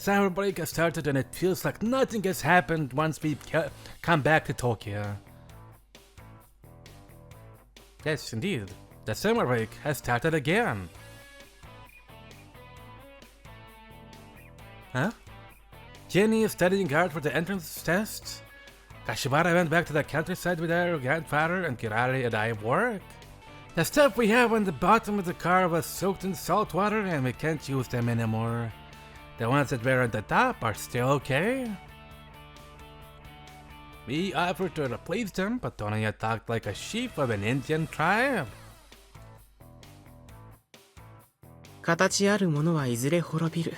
Summer break has started and it feels like nothing has happened once we come back to Tokyo. Yes, indeed. The summer break has started again. Huh? Jenny is studying hard for the entrance test. Kashibara went back to the countryside with her grandfather, and Kirari and I work. The stuff we have on the bottom of the car was soaked in salt water and we can't use them anymore. The ones that were on the top are still okay. We offered to replace them, but Tonya talked like a chief of an Indian tribe. 形あるものはいずれ滅びる。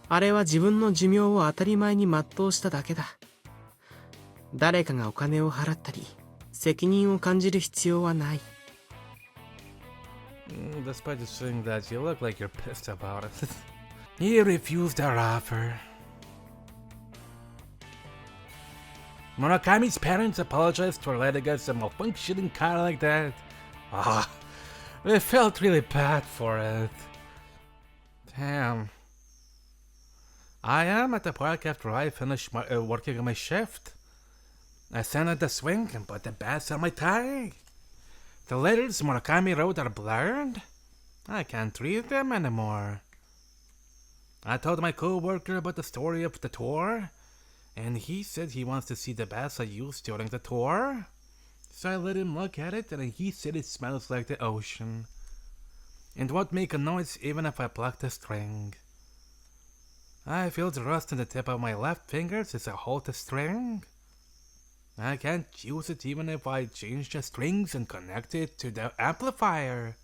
あれは自分の寿命を当たり前に全うしただけだ。誰かがお金を払ったり、責任を感じる必要はない。Despite saying that, you look like you're pissed about it. He refused our offer. Murakami's parents apologized for letting us a malfunctioning car like that. We felt really bad for it. Damn. I am at the park after I finish working on my shift. I sanded the swing and put the bass on my tie. The letters Murakami wrote are blurred. I can't read them anymore. I told my co-worker about the story of the tour, and he said he wants to see the bass I used during the tour. So I let him look at it, and he said it smells like the ocean. And won't make a noise even if I pluck the string. I feel the rust on the tip of my left fingers as I hold the string. I can't use it even if I change the strings and connect it to the amplifier.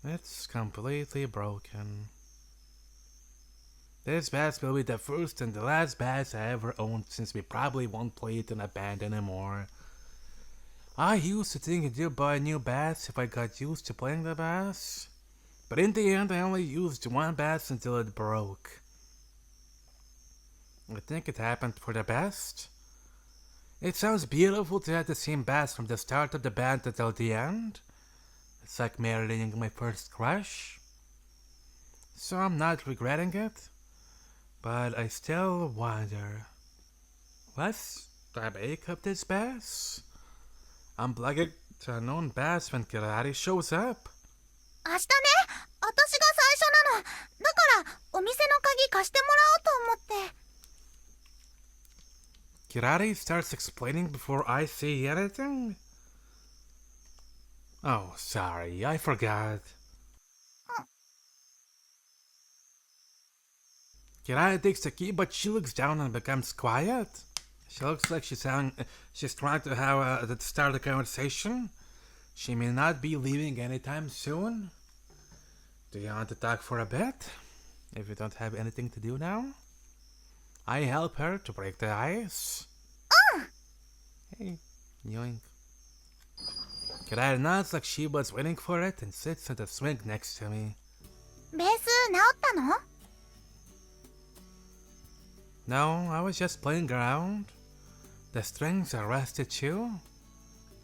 It's completely broken. This bass will be the first and the last bass I ever owned, since we probably won't play it in a band anymore. I used to think I'd buy a new bass if I got used to playing the bass, but in the end I only used one bass until it broke. I think it happened for the best. It sounds beautiful to have the same bass from the start of the band until the end. It's like marrying my first crush. So I'm not regretting it. But I still wonder, what's the make of this bass? Unplug it to a known bass when Kirari shows up. 明日ね、私が最初なの。だからお店の鍵貸してもらおうと思って。Kirari starts explaining before I say anything. Oh, sorry, I forgot. Kirari takes the key, but she looks down and becomes quiet. She looks like she's trying to have start a conversation. She may not be leaving anytime soon. Do you want to talk for a bit? If you don't have anything to do now, I help her to break the ice. Hey, yoink. Kirari nods like she was waiting for it and sits on the swing next to me. ベース直ったの？ No, I was just playing around. The strings are rusted too.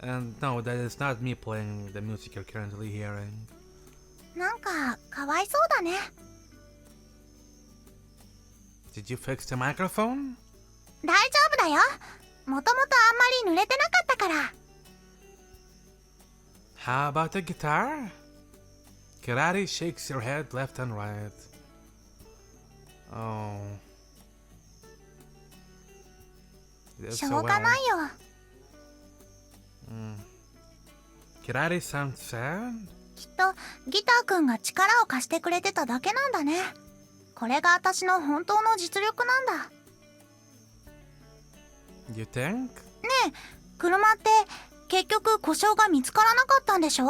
And no, that is not me playing the music you're currently hearing. なんかかわいそうだね。Did you fix the microphone? 大丈夫だよ。もともとあんまり濡れてなかったから。How about the guitar? Kirari shakes her head left and right. Oh. しょうがないよ。Kirari sounds sad? きっとギターくんが力を貸してくれてただけなんだね。これが私の本当の実力なんだ。You think? ねえ、車って結局故障が見つからなかったんでしょ？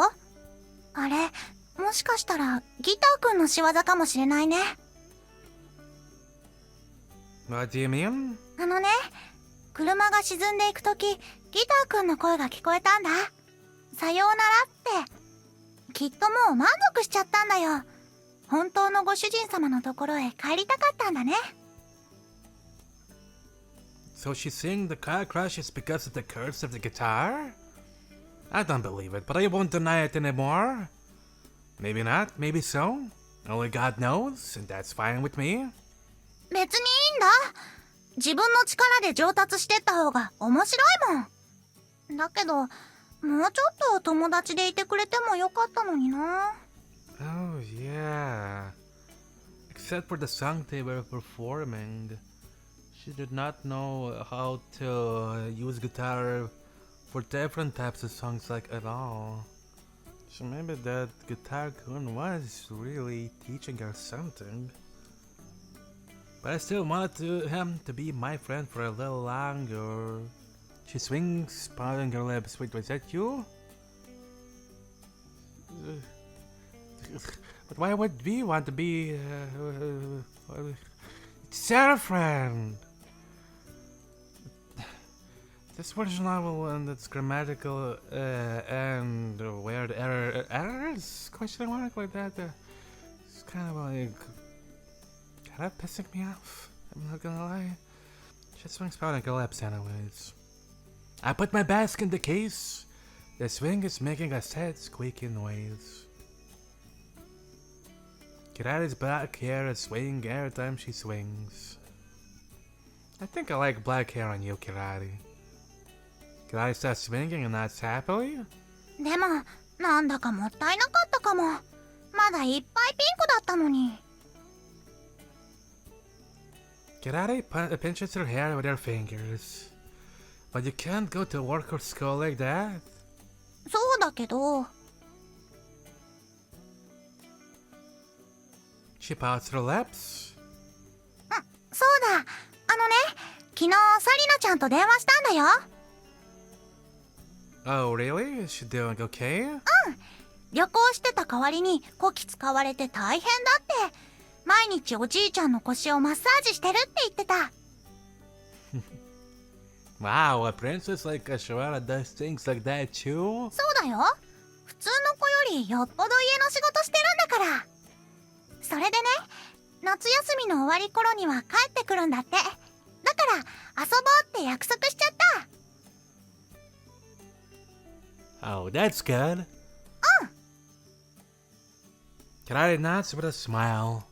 あれ、もしかしたらギターくんの仕業かもしれないね。What do you mean? あのね、車が沈んでいくとき、ギターくんの声が聞こえたんだ。さようならって。きっともう満足しちゃったんだよ。本当のご主人様のところへ帰りたかったんだね。So she's saying the car crash is because of the curse of the guitar? I don't believe it, but I won't deny it anymore. Maybe not, maybe so. Only God knows, and that's fine with me. 別にいいんだ。自分の力で上達してった方が面白いもん。だけど、もうちょっと友達でいてくれてもよかったのにな。Oh, yeah. Except for the song they were performing. She did not know how to use guitar for different types of songs like at all. So maybe that guitar kun was really teaching her something. But I still wanted him to be my friend for a little longer. She swings, pouting her lips. Wait, was that you? But why would we want to be Sarah friend? This version novel and its grammatical and weird errors? Question mark like that. It's kind of like kind of pissing me off. I'm not gonna lie. She swings pouting her lips anyways. I put my basket in the case. The swing is making a sad squeaky noise. Kirari's black hair is swaying every time she swings. I think I like black hair on you, Kirari. Kirari starts swinging and nods happily. でも、なんだかもったいなかったかも。まだいっぱいピンクだったのに。Kirari pinches her hair with her fingers. But you can't go to work or school like that. そうだけど。She pouts her lips. そうだ。昨日サリナちゃんと電話したんだよ。Oh, really? Is she doing okay? 旅行してた代わりにこき使われて大変だって。毎日おじいちゃんの腰をマッサージしてるって言ってた。Wow, a princess like Ashwara does things like that too? そうだよ。普通の子よりよっぽど家の仕事してるんだから。それでね、夏休みの終わり頃には帰ってくるんだって。だから遊ぼうって約束しちゃった。Oh, that's good. Kirari nods with a smile.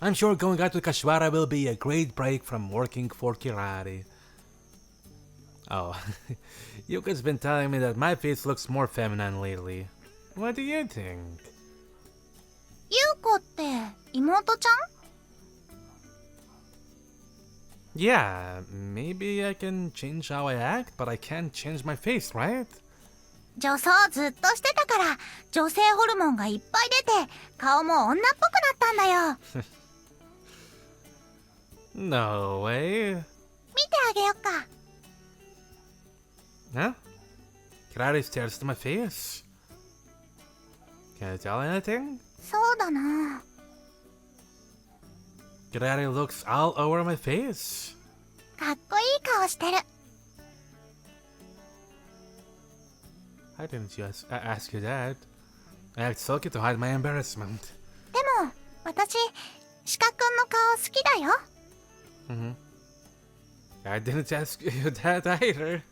I'm sure going out with Kashwara will be a great break from working for Kirari. Oh, Yuka's been telling me that my face looks more feminine lately. What do you think? 優子って妹ちゃん？ Yeah, maybe I can change how I act, but I can't change my face, right? 女装ずっとしてたから女性ホルモンがいっぱい出て顔も女っぽくなったんだよ。No way. 見てあげよっか。Huh? Kirari stares at my face. Can I tell anything? そうだな。Kirari looks all over my face. かっこいい顔してる。I didn't just ask you that. I act sulky to hide my embarrassment. でも私鹿くんの顔好きだよ。I didn't ask you that either.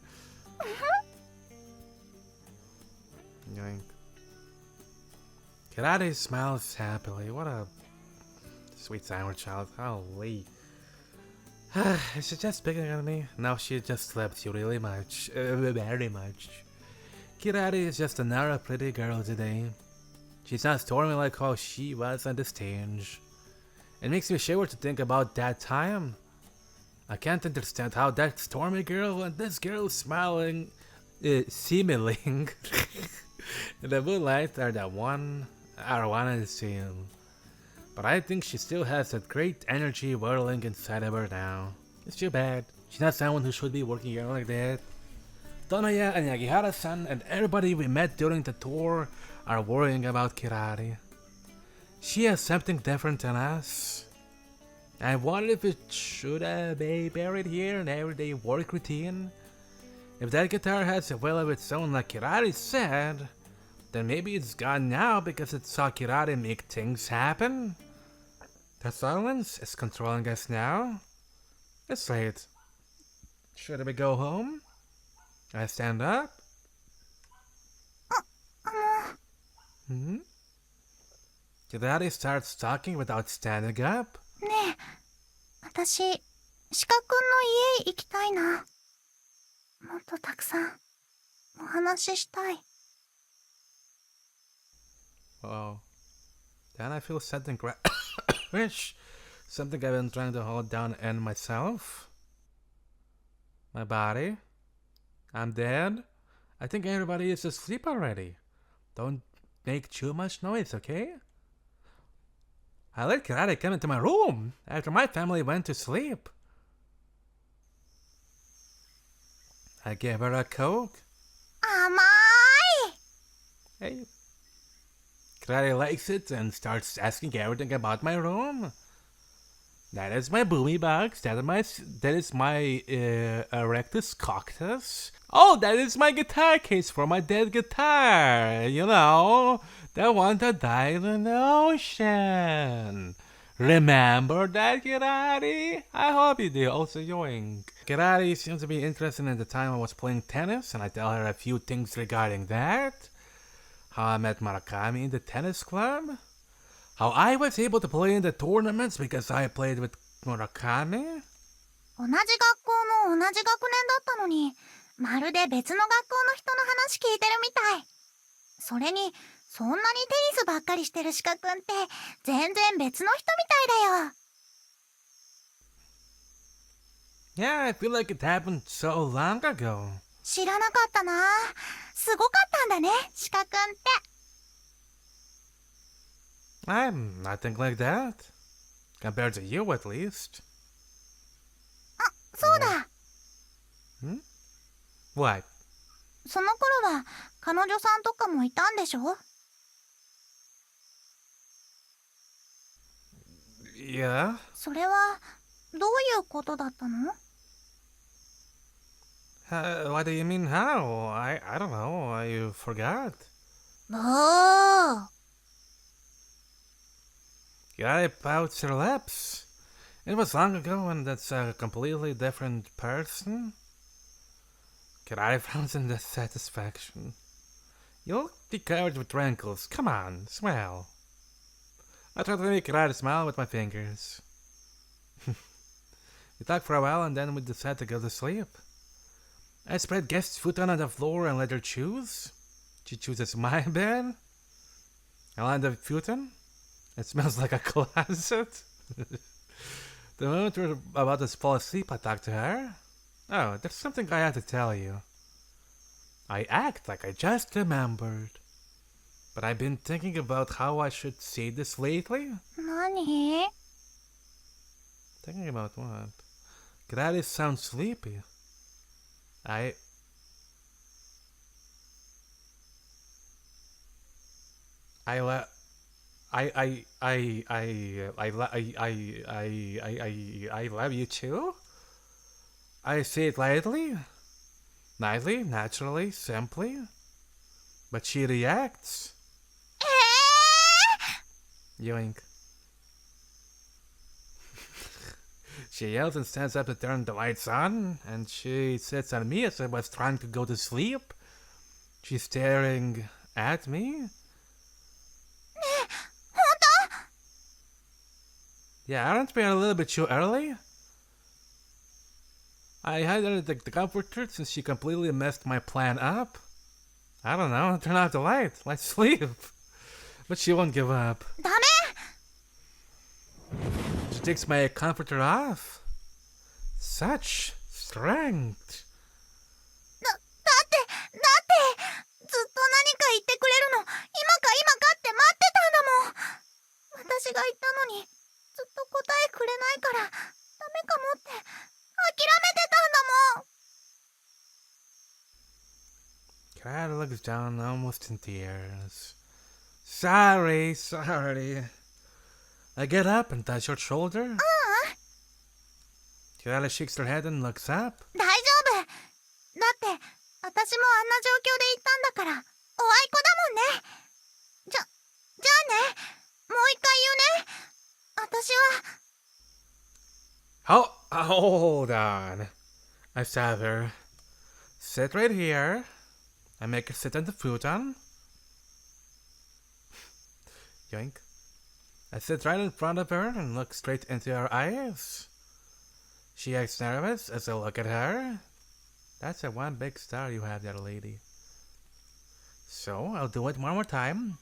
Yoink. Kirari smiles happily. What a sweet sour child. Holy. Is she just picking on me? No, she just slaps you really much. Very much. Kirari is just another pretty girl today. She's not stormy like how she was on the stage. It makes me shiver to think about that time. I can't understand how that stormy girl and this girl smiling, seemingly, in the moonlight are one and the same. But I think she still has that great energy whirling inside of her now. It's too bad. She's not someone who should be working here like that. Tonoya and Yagihara-san and everybody we met during the tour are worrying about Kirari. She has something different than us. I wonder if it should be buried here in everyday work routine. If that guitar has a will of its own like Kirari said, then maybe it's gone now because it saw Kirari make things happen. The silence is controlling us now. It's late. Should we go home? I stand up. Kirari starts talking without standing up. ねえ、私、鹿くんの家行きたいな。もっとたくさんお話ししたい。Wow. Then I feel something wish. Something I've been trying to hold down in myself. My body. I'm dead. I think everybody is asleep already. Don't make too much noise, okay? I let Kirari come into my room after my family went to sleep. I gave her a Coke. 甘い。 Hey. Kirari likes it and starts asking everything about my room. That is my boomy box. That is my erectus coctus. Oh, that is my guitar case for my dead guitar. You know, the one that died in the ocean. Remember that, Kirari? I hope you do. Also, yoink. Kirari seems to be interested in the time I was playing tennis, and I tell her a few things regarding that. How I met Murakami in the tennis club. How I was able to play in the tournaments because I played with Murakami. 同じ学校の同じ学年だったのに、まるで別の学校の人の話聞いてるみたい。それに、そんなにテニスばっかりしてる鹿くんって全然別の人みたいだよ。Yeah, I feel like it happened so long ago. 知らなかったな。すごかったんだね、鹿くんって。I'm nothing like that. Compared to you, at least. あ、そうだ。Hmm? What? その頃は彼女さんとかもいたんでしょ？ Yeah? それはどういうことだったの？ What do you mean how? I don't know. I forgot. おー。 Kirari pouts her lips. It was long ago and that's a completely different person. Kirari frowns in dissatisfaction. You'll be covered with wrinkles. Come on, smile. I try to make Kirari smile with my fingers. We talk for a while and then we decide to go to sleep. I spread guest's futon on the floor and let her choose. She chooses my bed. I lie on the futon. It smells like a closet. The moment we're about to fall asleep, I talk to her. Oh, there's something I have to tell you. I act like I just remembered. But I've been thinking about how I should say this lately. 何？ Thinking about what? Kirari sounds sleepy. I love you too. I say it lightly, naturally, simply, but she reacts. Yoink. She yells and stands up to turn the lights on, and she sits on me as I was trying to go to sleep. She's staring at me. Yeah, aren't we a little bit too early? I had her the comforter since she completely messed my plan up. I don't know, turn off the light, let's sleep. But she won't give up. ダメ！ She takes my comforter off. Such strength. だってずっと何か言ってくれるの今かって待ってたんだもん。私が言ったのにずっと答えくれないからダメかもって諦めてたんだもん。 Kirari looks down almost in tears. Sorry. I get up and touch her shoulder. Kirari shakes her head and looks up. 大丈夫。だって私もあんな状況で行ったんだからおあいこだもんね。じゃあね。もう一回言うね。私は。Hold on. I stop her. Sit right here. I make her sit on the futon. Yoink. I sit right in front of her and look straight into her eyes. She acts nervous as I look at her. That's a one big star you have there, lady. So, I'll do it one more time.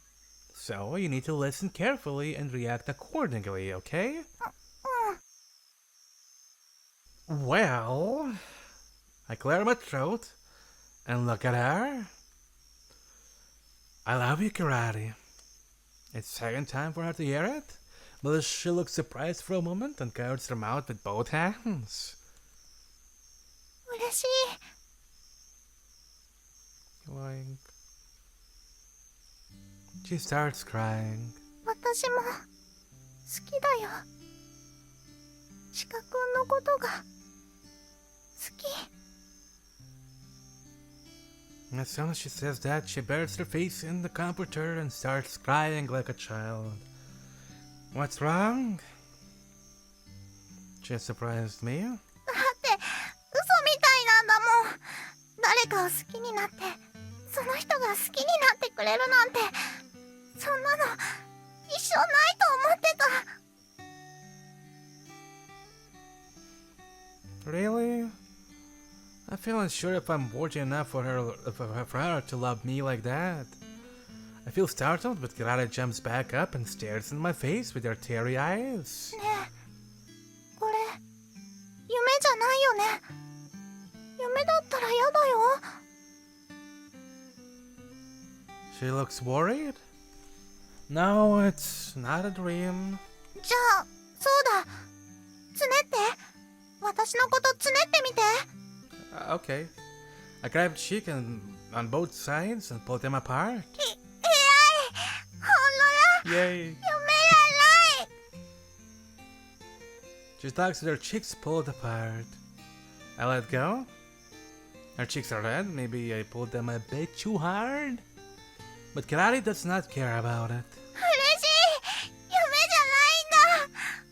So, you need to listen carefully and react accordingly, okay? Well, I clear my throat and look at her. I love you, Kirari. It's second time for her to hear it, but she looks surprised for a moment and covers her mouth with both hands. 嬉しい。 Like, she starts crying. 私も好きだよ。シカ君のことが好き。 As soon as she says that, she buries her face in the comforter and starts crying like a child. What's wrong? She surprised me. だって嘘みたいなんだもん。誰かを好きになってその人が好きになってくれるなんて、そんなの一生ないと思ってた。 Really? I feel unsure if I'm worthy enough for her to love me like that. I feel startled, but Kirari jumps back up and stares in my face with her teary eyes. ねえ、これ夢じゃないよね。夢だったらやだよ。 She looks worried. No, it's not a dream. じゃあそうだ、つねって。私のことつねってみて。 Okay. I grabbed cheek on both sides and pulled them apart. ほんのや、 Yay! 夢じゃない。 She talks with her cheeks pulled apart. I let go. Her cheeks are red. Maybe I pulled them a bit too hard. But Kirari does not care about it. 嬉しい。夢じゃないんだ。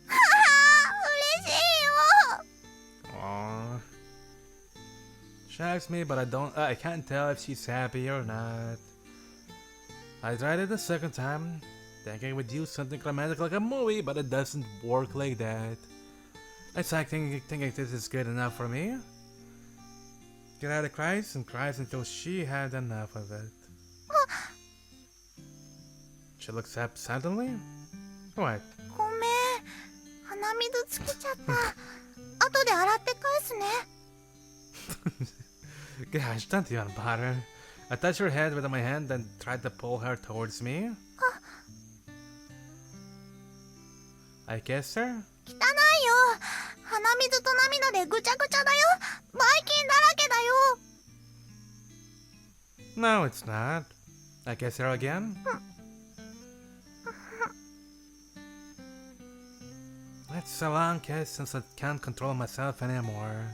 はは、嬉しいよ。 Aww. She asks me, but I can't tell if she's happy or not. I tried it the second time, thinking I would use something romantic like a movie, but it doesn't work like that. It's like thinking this is good enough for me. Kirari cries and cries until she had enough of it. She looks up suddenly. What? ごめん、鼻水つきちゃった。後で洗って返すね。 Gosh, don't even bother. I touched her head with my hand and tried to pull her towards me. I kissed her. 汚いよ。鼻水と涙でぐちゃぐちゃだよ。ばい菌だらけだよ。 No, it's not. I kissed her again. It's a long kiss since I can't control myself anymore.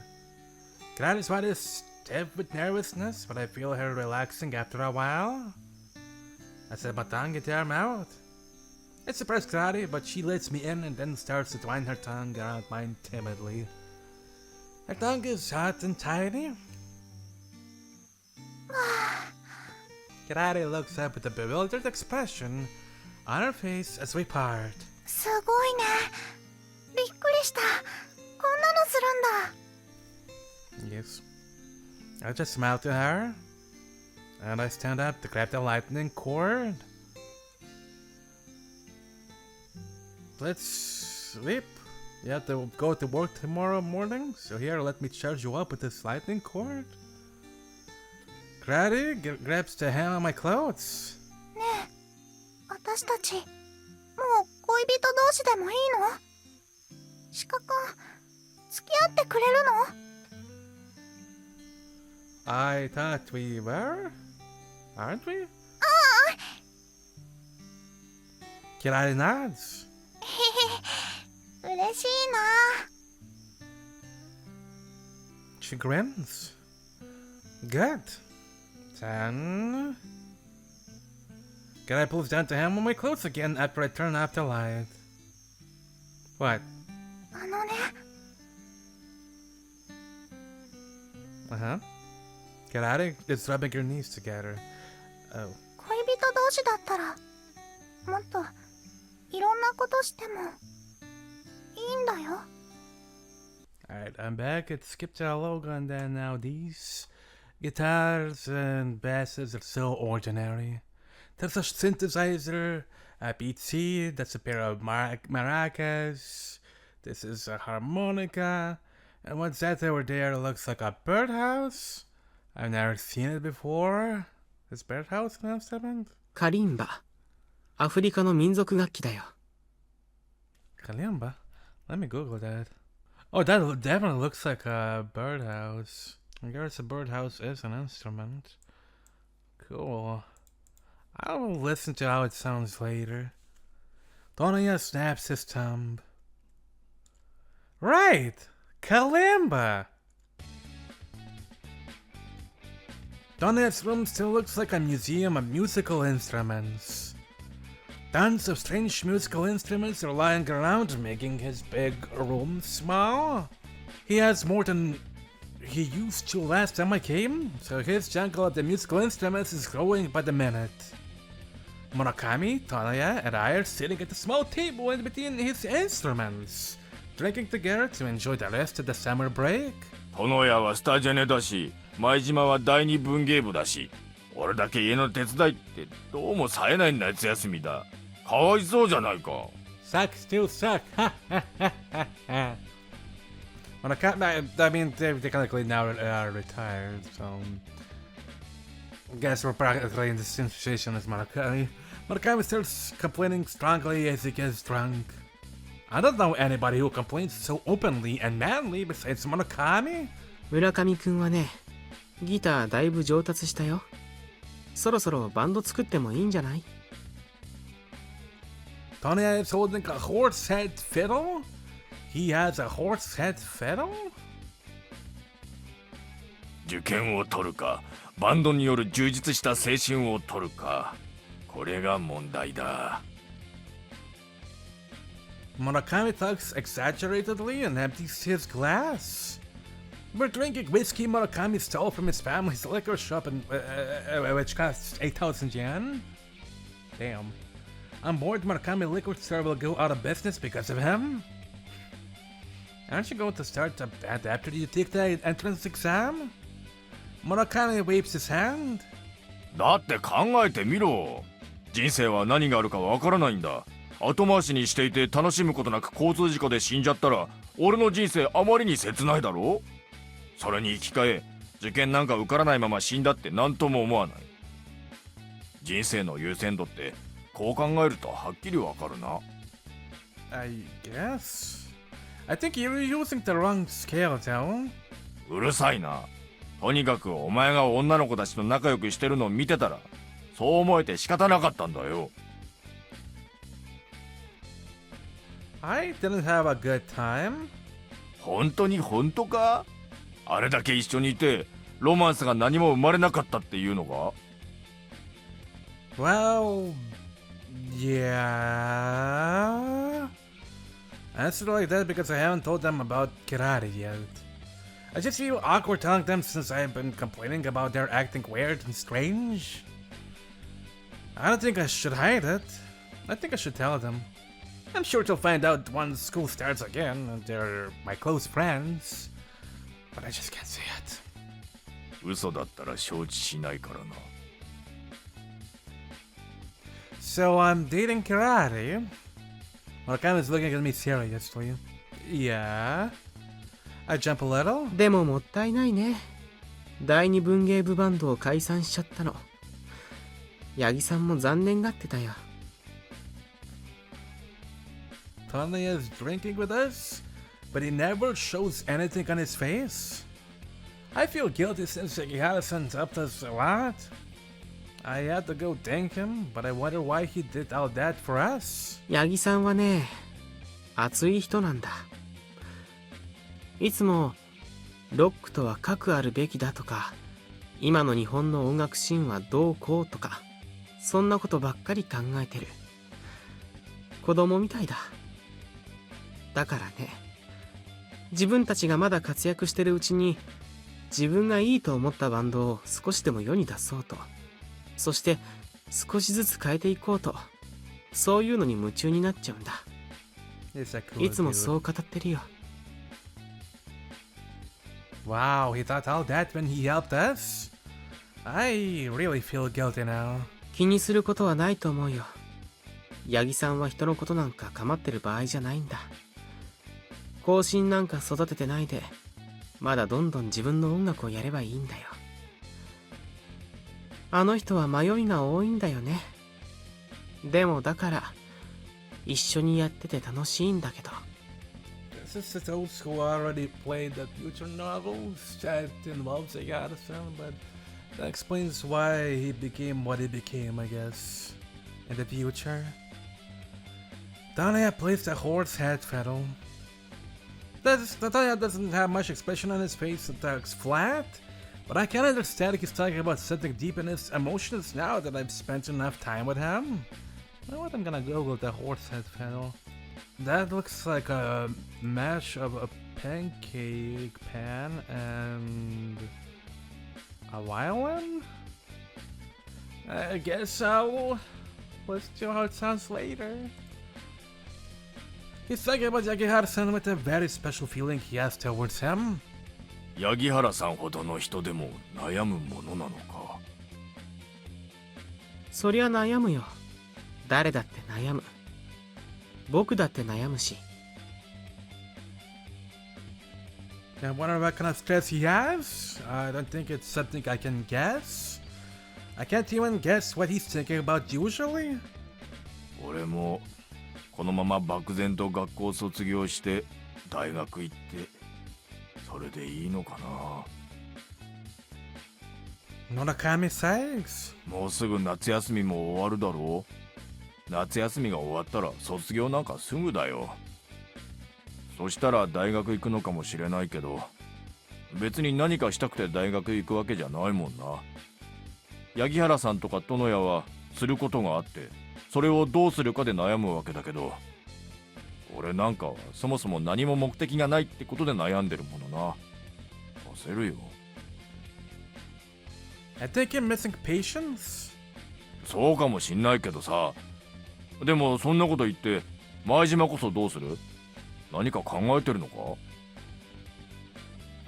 Kirari's body is stiff with nervousness, but I feel her relaxing after a while. I set my tongue into her mouth. It surprised Kirari, but she lets me in and then starts to twine her tongue around mine timidly. Her tongue is hot and tiny. Kirari looks up with a bewildered expression on her face as we part. すごいね。びっくりした。こんなのするんだ。 Yes. I just smile to her, and I stand up to grab the lightning cord. Let's sleep. You have to go to work tomorrow morning, so here, let me charge you up with this lightning cord. Kirari grabs the hem of my clothes. ねえ、私たちもう恋人同士でもいいの？シカ君、付き合ってくれるの？ I thought we were, aren't we? Kirari nods. 嬉しいな。 She grins. Good. Then... Kirari pulls down to hem on my clothes again after I turn off the light. What? あのね、 Uh-huh. Kirari is rubbing your knees together. Oh. 恋人同士だったらもっといろんなことしてもいいんだよ。Alright, I'm back. It skipped to our logo, and then now these guitars and basses are so ordinary. There's a synthesizer, a PC, that's a pair of maracas. This is a harmonica. And what's that over there? Looks like a birdhouse? I've never seen it before. Is birdhouse an instrument? カリンバ。アフリカの民族楽器だよ。Kalimba? Let me Google that. Oh, that definitely looks like a birdhouse. I guess a birdhouse is an instrument. Cool. I'll listen to how it sounds later. Tonya snaps his thumb. Right! Kalimba! Donet's room still looks like a museum of musical instruments. Tons of strange musical instruments are lying around, making his big room small. He has more than he used to last time I came, so his jungle of the musical instruments is growing by the minute. Murakami, Tonya, and I are sitting at a small table in between his instruments, drinking together to enjoy the rest of the summer break. 殿屋はスタジェネだし、前島は第二文芸部だし、俺だけ家の手伝いってどうも冴えない夏休みだ。かわいそうじゃないか。Sucks to suck. Murakami, I mean, they're technically now retired, so I guess we're practically in the same situation as Murakami. Murakami starts complaining strongly as he gets drunk. I don't know anybody who complains so openly and manly besides Murakami. 村上くんはね、ギターだいぶ上達したよ。そろそろバンド作ってもいいんじゃない？ Tonya is holding a horse-head fiddle? He has a horse-head fiddle? 受験を取るか、バンドによる充実した青春を取るか、これが問題だ。Murakami talks exaggeratedly and empties his glass. We're drinking whiskey Murakami stole from his family's liquor shop, which costs 8,000 yen. Damn. I'm worried Murakami liquor store will go out of business because of him. Aren't you going to start a band after you take the entrance exam? Murakami waves his hand. だって考えてみろ。人生は何があるかわからないんだ。後回しにしていて楽しむことなく交通事故で死んじゃったら、俺の人生あまりに切ないだろ。それに引き換え、受験なんか受からないまま死んだって何とも思わない。人生の優先度ってこう考えるとはっきりわかるな。I guess. I think you're using the wrong scale, though. うるさいな。とにかくお前が女の子たちと仲良くしてるのを見てたら、そう思えて仕方なかったんだよ。I didn't have a good time. 本当に本当か？あれだけ一緒にいて、ロマンスが何も生まれなかったっていうのか？ Well, yeah. Answer like that because I haven't told them about Kirari yet. I just feel awkward telling them since I've been complaining about their acting weird and strange. I don't think I should hide it. I think I should tell them. I'm sure they'll find out once school starts again, and they're my close friends. But I just can't say it. 嘘だったら承知しないからな。So I'm dating Kirari. Murakami's looking at me seriously. Yeah? I jump a little? でももったいないね。第二文芸部バンドを解散しちゃったの。八木さんも残念がってたよ。Tonya is drinking with us, but he never shows anything on his face. I feel guilty since Yagihara-san's helped us a lot. I had to go thank him, but I wonder why he did all that for us. 八木さんはね、熱い人なんだ。いつもロックとは核あるべきだとか、今の日本の音楽シーンはどうこうとか、そんなことばっかり考えてる。子供みたいだ。だからね、自分たちがまだ活躍してるうちに、自分がいいと思ったバンドを少しでも世に出そうと、そして少しずつ変えていこうと、そういうのに夢中になっちゃうんだ。いつもそう語ってるよ。Wow, he thought all that when he helped us? I really feel guilty now. 気にすることはないと思うよ。八木さんは人のことなんか構ってる場合じゃないんだ。後進なんか育ててないで、まだどんどん自分の音楽をやればいいんだよ。あの人は迷いが多いんだよね。でもだから一緒にやってて楽しいんだけど。This is to those who already played the future novels that involves a Yada-san, but that explains why he became what he became, I guess. In the future. Tanya plays the horse head fiddle. Tanya doesn't have much expression on his face, it talks flat, but I can understand he's talking about something deep in his emotions now that I've spent enough time with him. You know what, I'm gonna Google the horse head fiddle. That looks like a mash of a pancake pan and a violin? I guess so. Let's see how it sounds later. He's talking about Yagihara-san with a very special feeling he has towards him. 八木原さんほどの人でも悩むものなのか。そりゃ悩むよ。誰だって悩む。僕だって悩むし。I wonder what kind of stress he has? I don't think it's something I can guess. I can't even guess what he's thinking about usually. 俺もこのまま漠然と学校卒業して大学行ってそれでいいのかな。Murakami says. もうすぐ夏休みも終わるだろう。夏休みが終わったら卒業なんかすぐだよ。そしたら大学行くのかもしれないけど、別に何かしたくて大学行くわけじゃないもんな。八木原さんとか殿谷はすることがあって、それをどうするかで悩むわけだけど、俺なんかはそもそも何も目的がないってことで悩んでるものな。焦るよ。I think you're missing patience. そうかもしんないけどさ。でもそんなこと言って前島こそどうする？何か考えてるのか？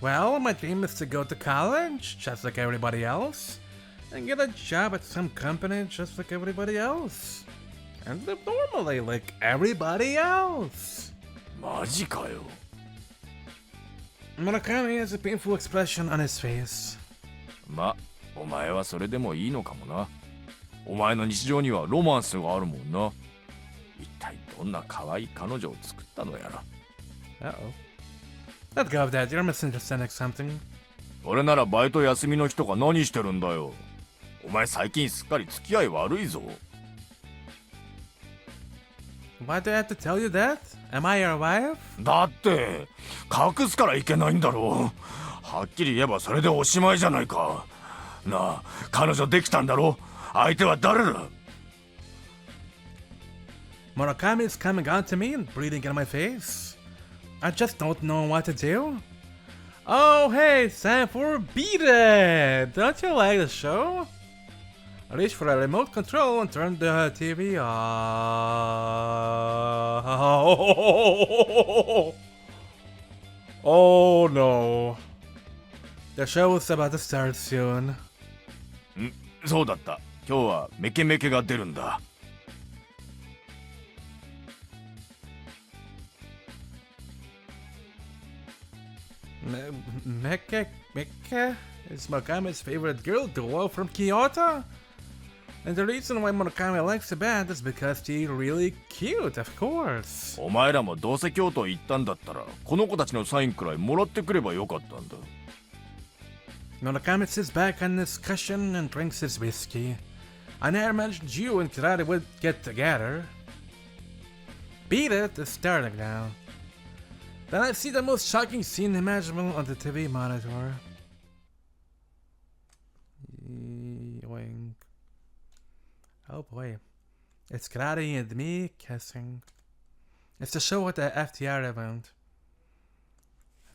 Well, my dream is to go to college, just like everybody else, and get a job at some company just like everybody else, and live normally like everybody else. マジかよ。Murakami has a painful expression on his face. ま、お前はそれでもいいのかもな。お前の日常にはロマンスがあるもんな。一体どんな可愛い彼女を作ったのやら。Uh-oh. Let go of that, you're misunderstanding something. 俺ならバイト休みの日とか何してるんだよ。お前最近すっかり付き合い悪いぞ。Why do I have to tell you that? Am I your wife? だって隠すからいけないんだろう。はっきり言えばそれでおしまいじゃないか。なあ、彼女できたんだろ。相手は誰だ。Murakami is coming on to me and breathing in my face. I just don't know what to do. Oh, hey, it's time for Beat It! Don't you like the show? Reach for a remote control and turn the TV off. Oh no. The show is about to start soon. そうだった。今日はメケメケが出るんだ。Meka is Murakami's favorite girl duo from Kyoto. And the reason why Murakami likes the band is because they're really cute, of course. お前らもどうせ京都行ったんだったら、この子たちのサインくらいもらってくればよかったんだ。Murakami sits back on his cushion and drinks his whiskey. I never imagined you and Kirari would get together. Beat It is starting now. Then I see the most shocking scene imaginable on the TV monitor. Yoink. Oh boy. It's Kirari and me kissing. It's the show at the FTR event.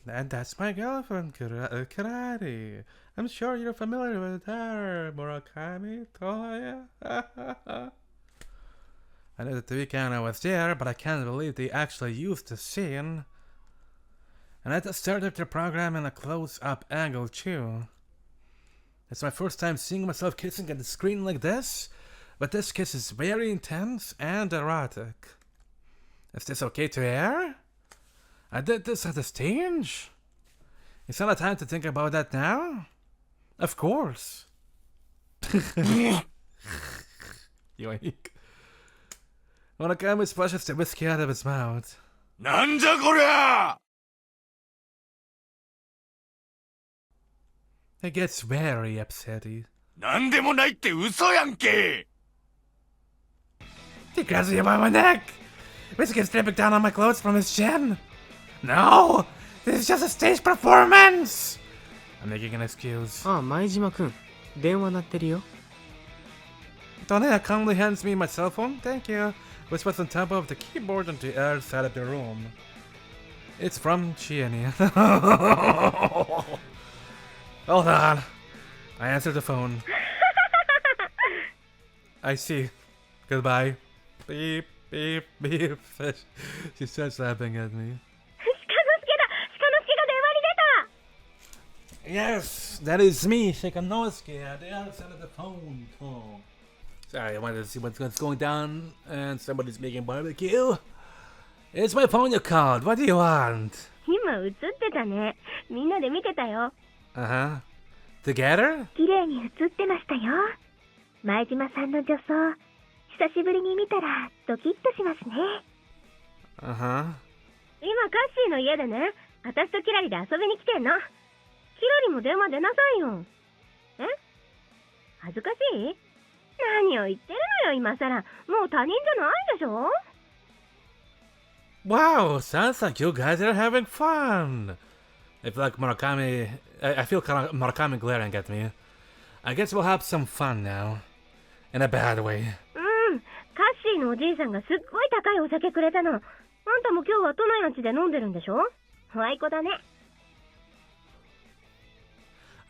And that's my girlfriend, Kirari. I'm sure you're familiar with her, Murakami. Oh, yeah. I know the TV camera was there, but I can't believe they actually used the scene. And at the start of the program in a close-up angle too. It's my first time seeing myself kissing at the screen like this, but this kiss is very intense and erotic. Is this okay to air? I did this at the stage? It's not a time to think about that now? Of course. Yoink. Murakami splashes the whiskey out of his mouth. なんじゃこりゃ He gets very upsetty. なんでもないって嘘やんけ He grabs me by my neck. Whiskey is dripping down on my clothes from his chin. No! This is just a stage performance! I'm making an excuse. ああ、前島くん。電話鳴ってるよ。Tonea calmly hands me my cell phone. Thank you. Whispers on top of the keyboard on the other side of the room. It's from Chiani. Hold on. I answer the phone. I see. Goodbye. Beep, beep, beep. She starts laughing at me. Yes, that is me, Shikanosuke, at the other side of the phone call. Sorry, I wanted to see what's going down, and somebody's making barbecue. It's my phone you called. What do you want? 今映ってたね。みんなで見てたよ。Uh-huh. Together? 綺麗に映ってましたよ。前島さんの女装、久しぶりに見たらドキッとしますね。Uh-huh. 今カッシーの家でね、私とキラリで遊びに来てんの。キラリも電話出なさいよ。え？恥ずかしい？何を言ってるのよ今さら。もう他人じゃないでしょ？ Wow, sounds like you guys are having fun. I feel like I feel kind of Murakami glaring at me. I guess we'll have some fun now. In a bad way. うん。カッシーのおじいさんがすっごい高いお酒くれたの。あんたも今日は都内の家で飲んでるんでしょ？ワイコだね。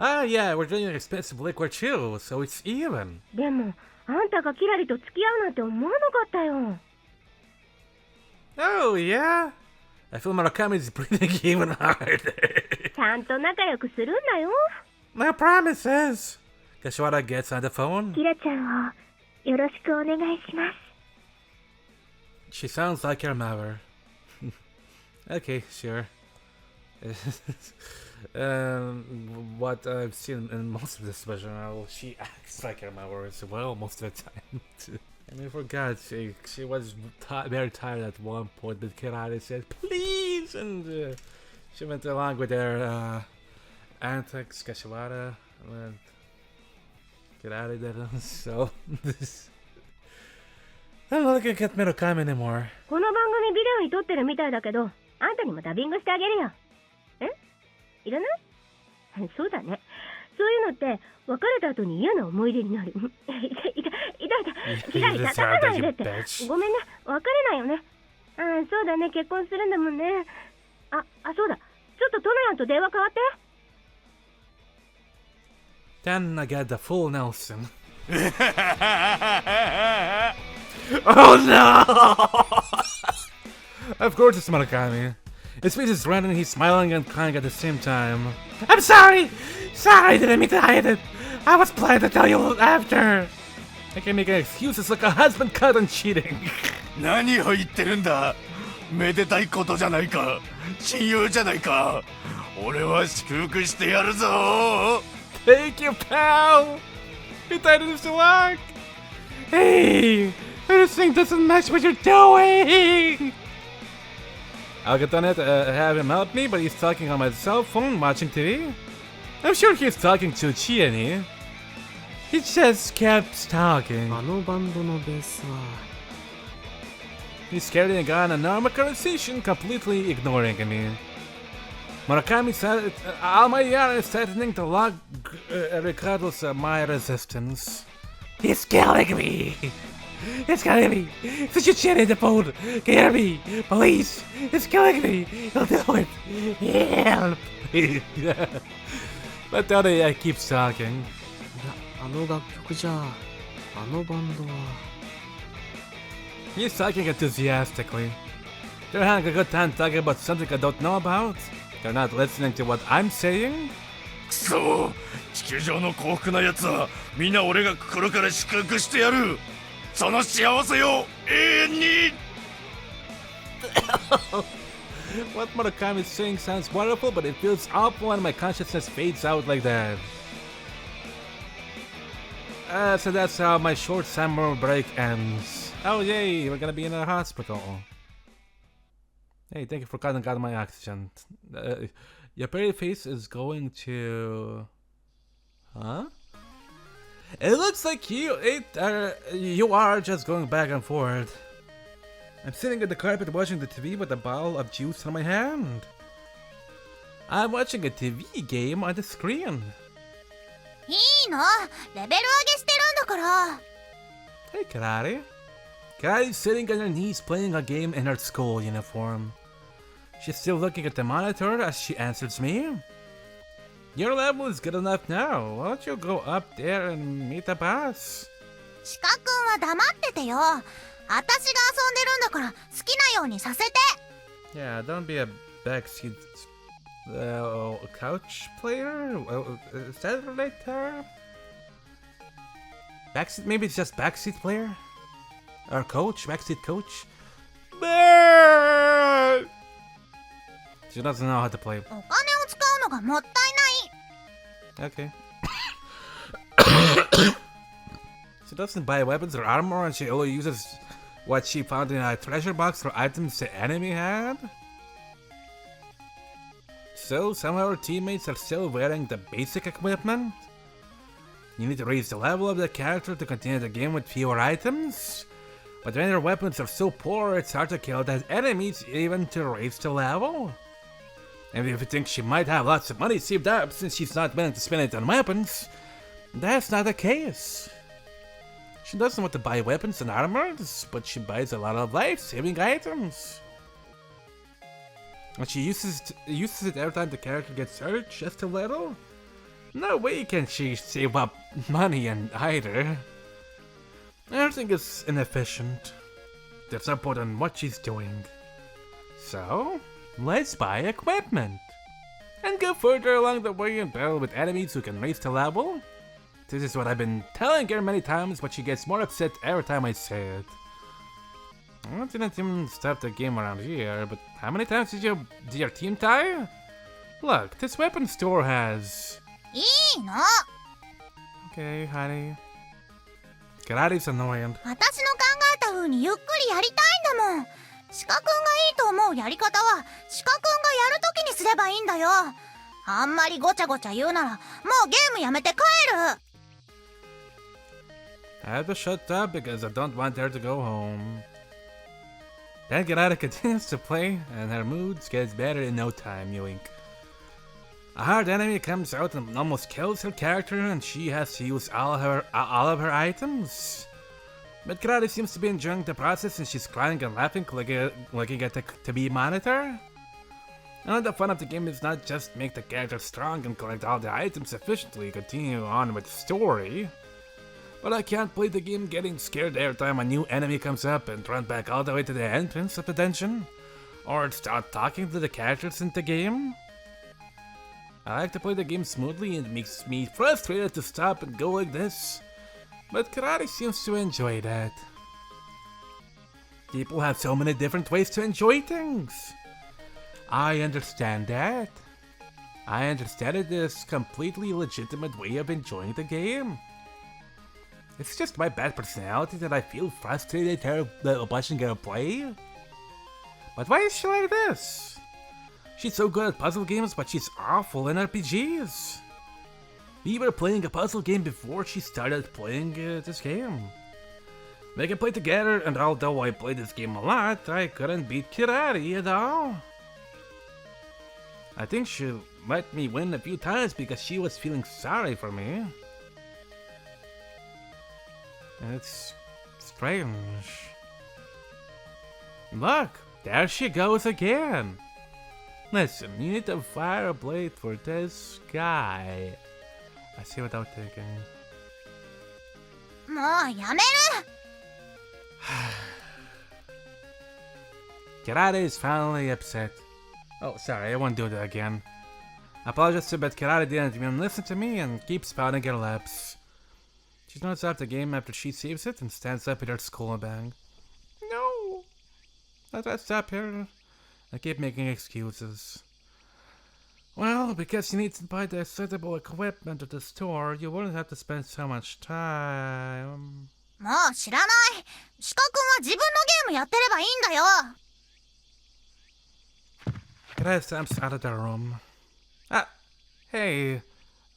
Ah, yeah, we're drinking expensive liquor too, so it's even. でも、あんたがキラリと付き合うなんて思わなかったよ。Oh, yeah? I feel Murakami's breathing even harder. ちゃんと仲良くするんだよ。No promises. Kashiwara gets on the phone. キラちゃんをよろしくお願いします。 She sounds like your mother. Okay, sure. What I've seen in most of the special, she acts like her mother as well most of the time. I mean, for God's sake, she was very tired at one point, but Kirari said, please! And she went along with their antics, Kashiwara, and Kirari didn't, so... I'm not looking at Murakami anymore. この番組ビデオに撮ってるみたいだけど、あんたにもダビングしてあげるよ。いらない？そうだね。そういうのって別れた後に嫌な思い出になる。キラリ叩かないでって。ごめんね、別れないよね。そうだね、結婚するんだもんね。そうだ。ちょっとトノヤンと電話変わって。Then I got the full Nelson. Oh no! Of course it's Murakami. His face is red and he's smiling and crying at the same time. I'm sorry! Sorry, I didn't mean to hide it. I was planning to tell you after. I can make excuses like a husband caught on cheating. 何を言ってるんだめでたいことじゃないか親友じゃないか俺は祝福してやるぞ Thank you, pal! You tied it to work! Hey! This thing doesn't match what you're doing! I'll get on it, have him help me, but he's talking on my cell phone, watching TV. I'm sure he's talking to Chiani. He just kept talking. あのバンドのベースは He's carrying on a normal conversation, completely ignoring me. Murakami said, Almayara is threatening to lock regardless of my resistance. He's killing me! It's killing me! Such a shit in the phone! Hear me! Police! It's killing me! He'll do it! Help! But Tony keeps talking. いや、あの楽曲じゃあのバンドは He's talking enthusiastically. They're having a good time talking about something I don't know about. They're not listening to what I'm saying? くそ、地球上の幸福なやつはみんな俺が心から祝福してやる。その幸せを永遠に。What Murakami is saying sounds wonderful, but it feels awful when my consciousness fades out like that. So that's how my short summer break ends. Oh yay, we're gonna be in a hospital. Hey, thank you for cutting out my oxygen. Your pretty face is going to... Huh? It looks like you are just going back and forth. I'm sitting on the carpet watching the TV with a bottle of juice in my hand. I'm watching a TV game on the screen. いいの、レベル上げしてるんだから。Hey, Kirari. Kirari's sitting on her knees playing a game in her school uniform. She's still looking at the monitor as she answers me. Your level is good enough now. Why don't you go up there and meet the boss? シカ君は黙っててよ。私が遊んでるんだから好きなようにさせて。Yeah, don't be a backseat couch player? Is that related to her? Backseat? Maybe it's just backseat player? Or coach? Backseat coach? She doesn't know how to play. お金を使うのがもったいない。 Okay. She doesn't buy weapons or armor, and she only uses what she found in a treasure box or items the enemy had? So, some of our teammates are still wearing the basic equipment? You need to raise the level of the character to continue the game with fewer items? But when your weapons are so poor, it's hard to kill the enemies even to raise the level? And if you think she might have lots of money saved up since she's not willing to spend it on weapons, that's not the case. She doesn't want to buy weapons and armors, but she buys a lot of life-saving items. And she uses it every time the character gets hurt, just a little? No way can she save up money and either. Everything is inefficient. There's no point on what she's doing. So, let's buy equipment. And go further along the way and battle with enemies who can raise the level. This is what I've been telling her many times, but she gets more upset every time I say it. I didn't even start the game around here, but how many times did your team die? Look, this weapon store has... いいの。 Okay, honey. Kirari's annoying. 私の考えた風にゆっくりやりたいんだもん。シカ君がいいと思うやり方はシカ君がやるときにすればいいんだよ。あんまりごちゃごちゃ言うならもうゲームやめて帰る。 I have to shut up because I don't want her to go home. Then Kirari continues to play, and her mood gets better in no time, you wink. A hard enemy comes out and almost kills her character, and she has to use all of her items. But Kirari seems to be enjoying the process, and she's crying and laughing, looking at the TV monitor. And the fun of the game is not just make the character strong and collect all the items efficiently, continue on with the story. But I can't play the game getting scared every time a new enemy comes up and run back all the way to the entrance of the dungeon, or start talking to the characters in the game. I like to play the game smoothly, and it makes me frustrated to stop and go like this, but Kirari seems to enjoy that. People have so many different ways to enjoy things. I understand that. I understand it is a completely legitimate way of enjoying the game. It's just my bad personality that I feel frustrated watching her play. But why is she like this? She's so good at puzzle games, but she's awful in RPGs. We were playing a puzzle game before she started playing this game. We can play together, and although I played this game a lot, I couldn't beat Kirari at all. I think she let me win a few times because she was feeling sorry for me. It's strange. Look, there she goes again. Listen, you need to fire a blade for this guy. I see without thinking. もうやめる。 Kirari is finally upset. Oh, sorry, I won't do that again. I apologize to but Kirari didn't even listen to me and keeps pouting her lips. She turns off the game after she saves it and stands up with her school bag. No! Let's stop here. I keep making excuses. Well, because you need to buy the suitable equipment at the store, you wouldn't have to spend so much time. もう知らない。鹿くんは自分のゲームやってればいいんだよ。Kirari steps out of the room. Ah, hey,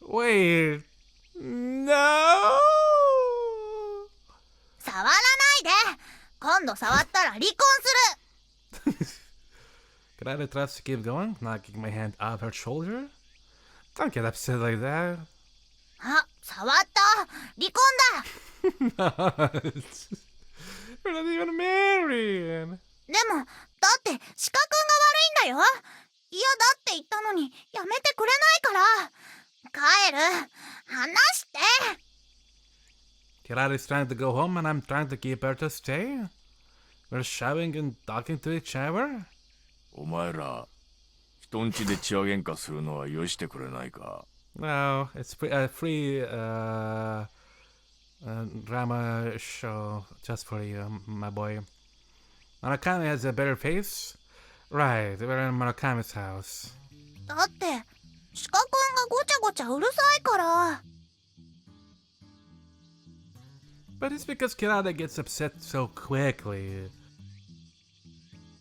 wait, no! 触らないで。今度触ったら離婚する。Kirari tries to keep going, knocking my hand off her shoulder. Don't get upset like that. あ、触った。離婚だ。We're not even married. でも、だって鹿くんが悪いんだよ。嫌だって言ったのにやめてくれないから。帰る。話して。Kirari's trying to go home and I'm trying to keep her to stay. We're shouting and talking to each other. お前ら人んちで血話喧嘩するのはよしてくれないか。 No, it's free drama show just for you, my boy. Murakami has a better face. Right, we're in Murakami's house. だって鹿くんがごちゃごちゃうるさいから。But it's because Kirari gets upset so quickly.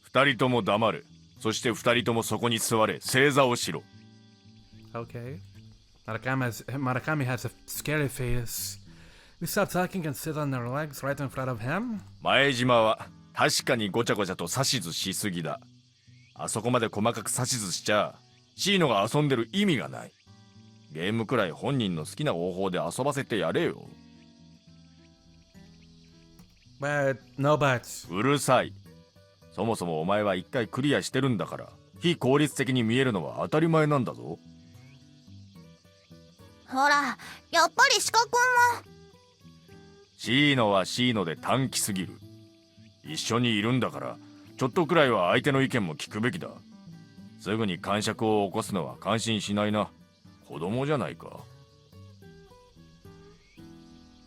二人とも黙る。そして二人ともそこに座れ。正座をしろ。 Okay. Murakami has a scary face. We stop talking and sit on our legs right in front of him. 前島は確かにごちゃごちゃと指図しすぎだ。あそこまで細かく指図しちゃシーノが遊んでる意味がない。ゲームくらい本人の好きな方法で遊ばせてやれよ。 But no buts. うるさい。そもそもお前は一回クリアしてるんだから非効率的に見えるのは当たり前なんだぞ。ほら、やっぱり鹿くんも。シーノはシーノで短気すぎる。一緒にいるんだからちょっとくらいは相手の意見も聞くべきだ。すぐに癇癪を起こすのは感心しないな。子供じゃないか。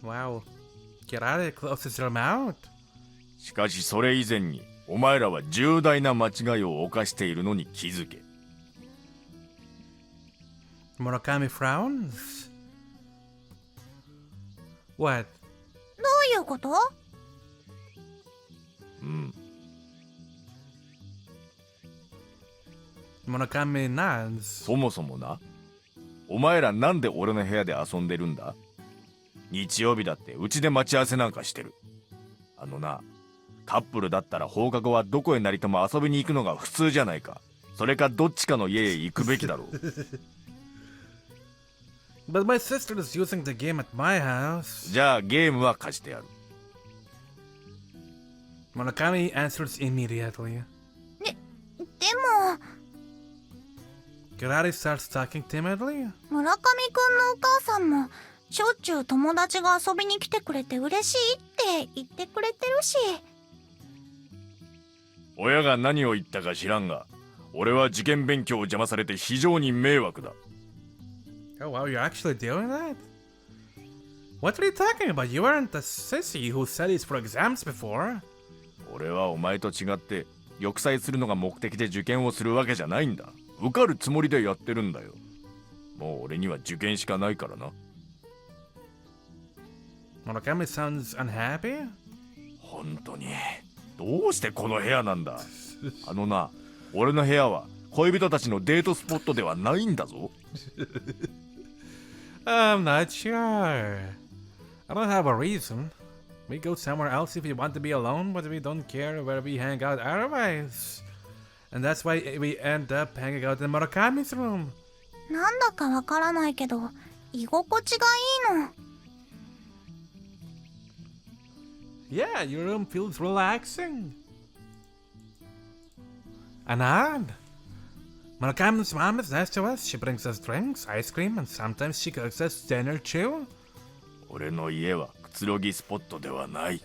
Wow. Kirari closes her mouth. しかしそれ以前にお前らは重大な間違いを犯しているのに気づけ。 Murakami frowns. What? どういうこと？Murakami nods. そもそもな、お前らなんで俺の部屋で遊んでるんだ？日曜日だってうちで待ち合わせなんかしてる。あのな、カップルだったら放課後はどこへなりとも遊びに行くのが普通じゃないか。それかどっちかの家へ行くべきだろう。But my sister is using the game at my house. じゃあゲームは貸してやる。 Murakami answers immediately. でも Kirari starts talking timidly. 村上くんのお母さんもしょっちゅう友達が遊びに来てくれて嬉しいって言ってくれてるし。親が何を言ったか知らんが、俺は受験勉強を邪魔されて非常に迷惑だ。 Oh wow, you're actually doing that? What are you talking about? You weren't a sissy who studies for exams before. 俺はお前と違って玉砕するのが目的で受験をするわけじゃないんだ。受かるつもりでやってるんだよ。もう俺には受験しかないからな。 Murakami sounds unhappy. 本当にどうしてこの部屋なんだ。あのな、俺の部屋は恋人たちのデートスポットではないんだぞ。I'm not sure. I don't have a reason. We go somewhere else if we want to be alone, but we don't care where we hang out otherwise. And that's why we end up hanging out in Murakami's room. なんだかわからないけど居心地がいいの。Yeah, your room feels relaxing. And odd. Murakami's mom is nice to us. She brings us drinks, ice cream, and sometimes she cooks us dinner too. 俺の家はくつろぎスポットではない。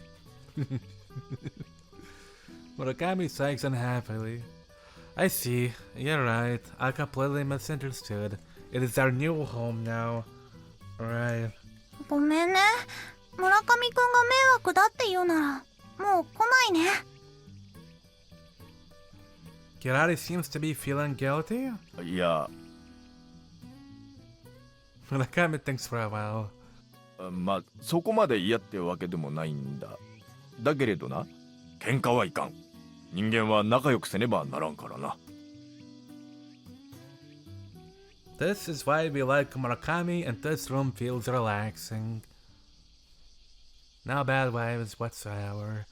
Murakami sighs unhappily. I see. You're right. I completely misunderstood. It is our new home now. Right. ごめんね。村上くんが迷惑だって言うならもう来ないね。 Kirari seems to be feeling guilty. いや、 Murakami thinks for a while. まあそこまで嫌ってわけでもないんだ。だけれどな、喧嘩はいかん。人間は仲良くせねばならんからな。This is why we like Murakami and this room feels relaxing. No bad vibes whatsoever.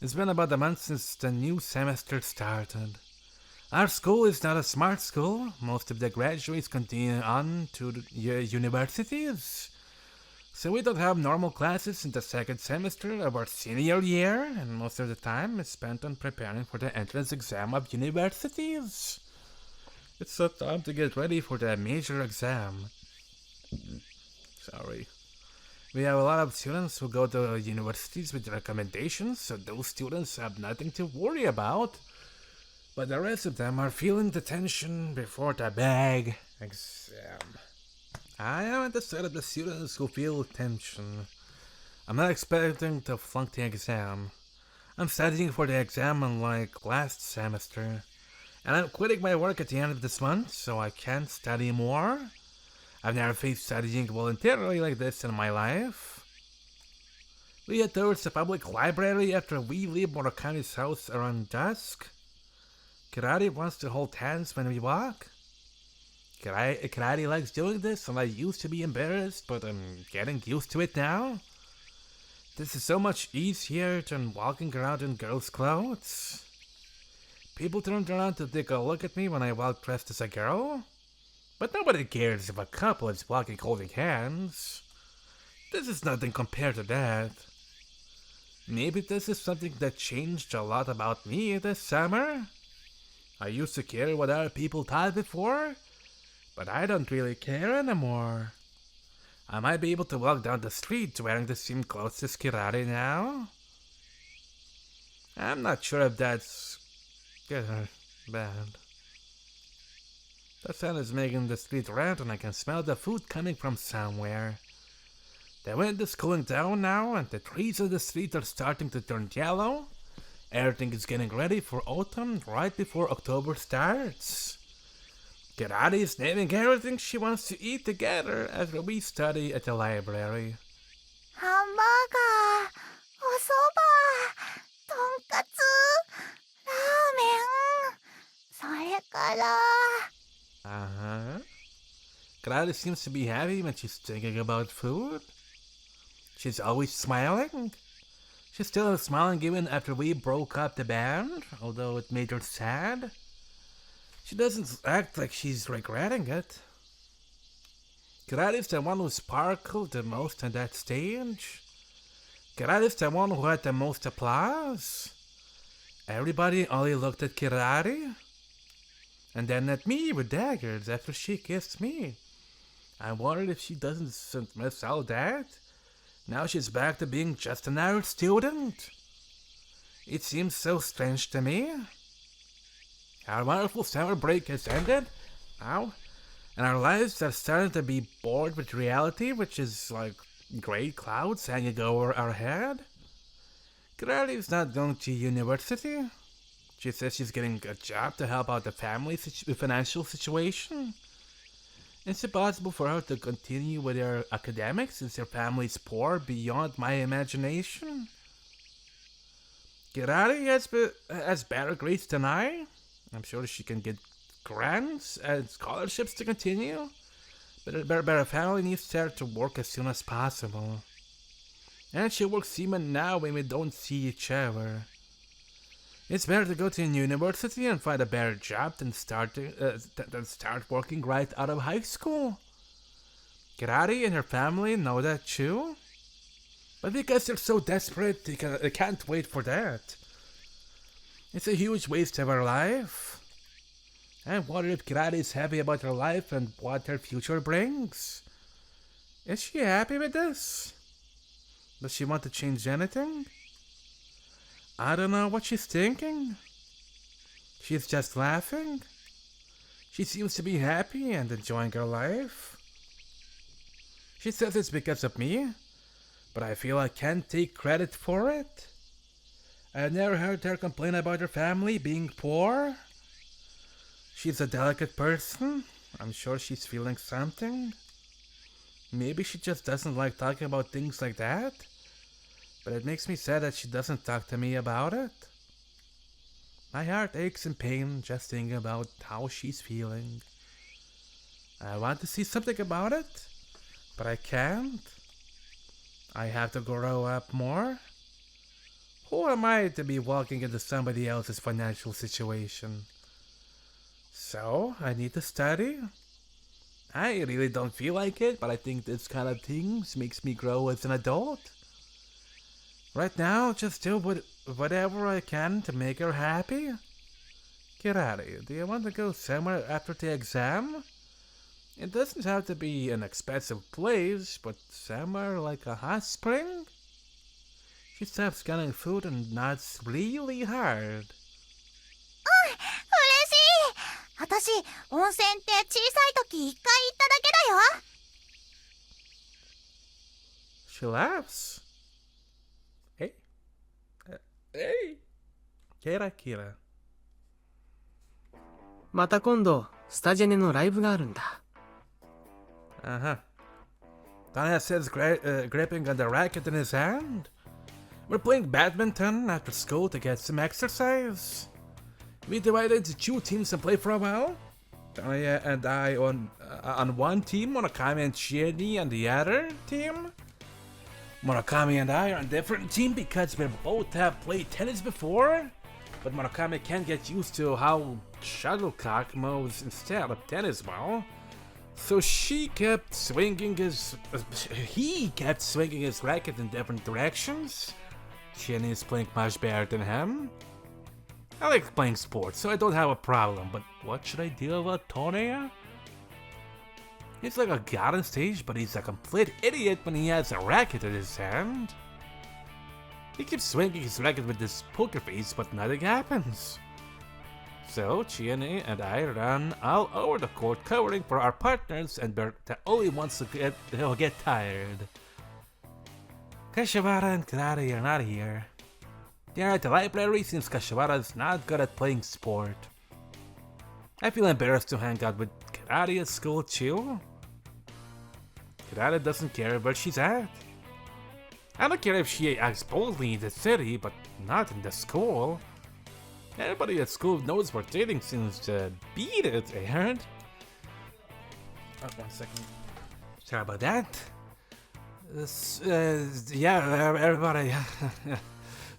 It's been about a month since the new semester started. Our school is not a smart school. Most of the graduates continue on to the universities. So we don't have normal classes in the second semester of our senior year, and most of the time is spent on preparing for the entrance exam of universities. It's the time to get ready for the major exam. Sorry. We have a lot of students who go to universities with recommendations, so those students have nothing to worry about. But the rest of them are feeling the tension before the big exam. I am at the side of the students who feel tension. I'm not expecting to flunk the exam. I'm studying for the exam unlike last semester. And I'm quitting my work at the end of this month, so I can't study more. I've never faced studying voluntarily like this in my life. We head towards the public library after we leave Murakami's house around dusk. Kirari wants to hold hands when we walk. Kirari likes doing this, and I used to be embarrassed, but I'm getting used to it now. This is so much easier than walking around in girls' clothes. People turned around to take a look at me when I walk dressed as a girl. But nobody cares if a couple is walking holding hands. This is nothing compared to that. Maybe this is something that changed a lot about me this summer. I used to care what other people thought before, but I don't really care anymore. I might be able to walk down the street wearing the same clothes as Kirari now. I'm not sure if that's good or bad. The sun is making the street red and I can smell the food coming from somewhere. The wind is cooling down now and the trees on the street are starting to turn yellow. Everything is getting ready for autumn right before October starts. Kirari is naming everything she wants to eat together after we study at the library. ハンバーガー、おそば、とんかつ、ラーメン、それから。 Uh-huh. Kirari seems to be happy when she's thinking about food. She's always smiling. She's still smiling even after we broke up the band, although it made her sad. She doesn't act like she's regretting it. Kirari's the one who sparkled the most on that stage. Kirari's the one who had the most applause. Everybody only looked at Kirari. And then at me with daggers after she kissed me. I wondered if she doesn't miss all that. Now she's back to being just another student. It seems so strange to me. Our wonderful summer break has ended. Ow. And our lives are starting to be bored with reality, which is like gray clouds hanging over our head. Kirari's not going to university. She says she's getting a job to help out the family's financial situation. Is it possible for her to continue with her academics since her family's poor beyond my imagination? Kirari has better grades than I. I'm sure she can get grants and scholarships to continue. But her family needs her to work as soon as possible. And she works even now when we don't see each other. It's better to go to a university and find a better job than start working right out of high school. Kirari and her family know that too. But because they're so desperate, they can't wait for that. It's a huge waste of her life. I wonder if Kirari is happy about her life and what her future brings. Is she happy with this? Does she want to change anything? I don't know what she's thinking. She's just laughing. She seems to be happy and enjoying her life. She says it's because of me, but I feel I can't take credit for it. I've never heard her complain about her family being poor. She's a delicate person. I'm sure she's feeling something. Maybe she just doesn't like talking about things like that. But it makes me sad that she doesn't talk to me about it. My heart aches in pain just thinking about how she's feeling. I want to see something about it, but I can't. I have to grow up more. Who am I to be walking into somebody else's financial situation? So, I need to study. I really don't feel like it, but I think this kind of things makes me grow as an adult. Right now, just do whatever I can to make her happy. Kirari, do you want to go somewhere after the exam? It doesn't have to be an expensive place, but somewhere like a hot spring? She stops scanning food and nods really hard. 嬉しい。私、温泉って小さい時一回行っただけだよ。She laughs. Hey. Hey. Kira. また今度スタジェネのライブがあるんだ。Uh-huh. Tanya says, gripping on the racket in his hand. We're playing badminton after school to get some exercise. We divided into 2 teams and play for a while. Tanya and I on one team, Murakami and Shieni on the other team. Murakami and I are on a different team because we both have played tennis before, but Murakami can't get used to how shuttlecock moves instead of tennis ball. So he kept swinging his racket in different directions. Shieni is playing much better than him. I like playing sports, so I don't have a problem, but what should I do about Tonya? He's like a god on stage, but he's a complete idiot when he has a racket in his hand. He keeps swinging his racket with this poker face, but nothing happens. So, Chiene and I run all over the court covering for our partners, and we're the only ones who get tired. Kashiwara and Kirari are not here. They're at the library since Kashiwara is not good at playing sport. I feel embarrassed to hang out with Kirari at school too. Kirari doesn't care where she's at. I don't care if she acts boldly in the city, but not in the school. Everybody at school knows we're dating since Beat It aired. Oh, 1 second. Sorry about that. Yeah, everybody.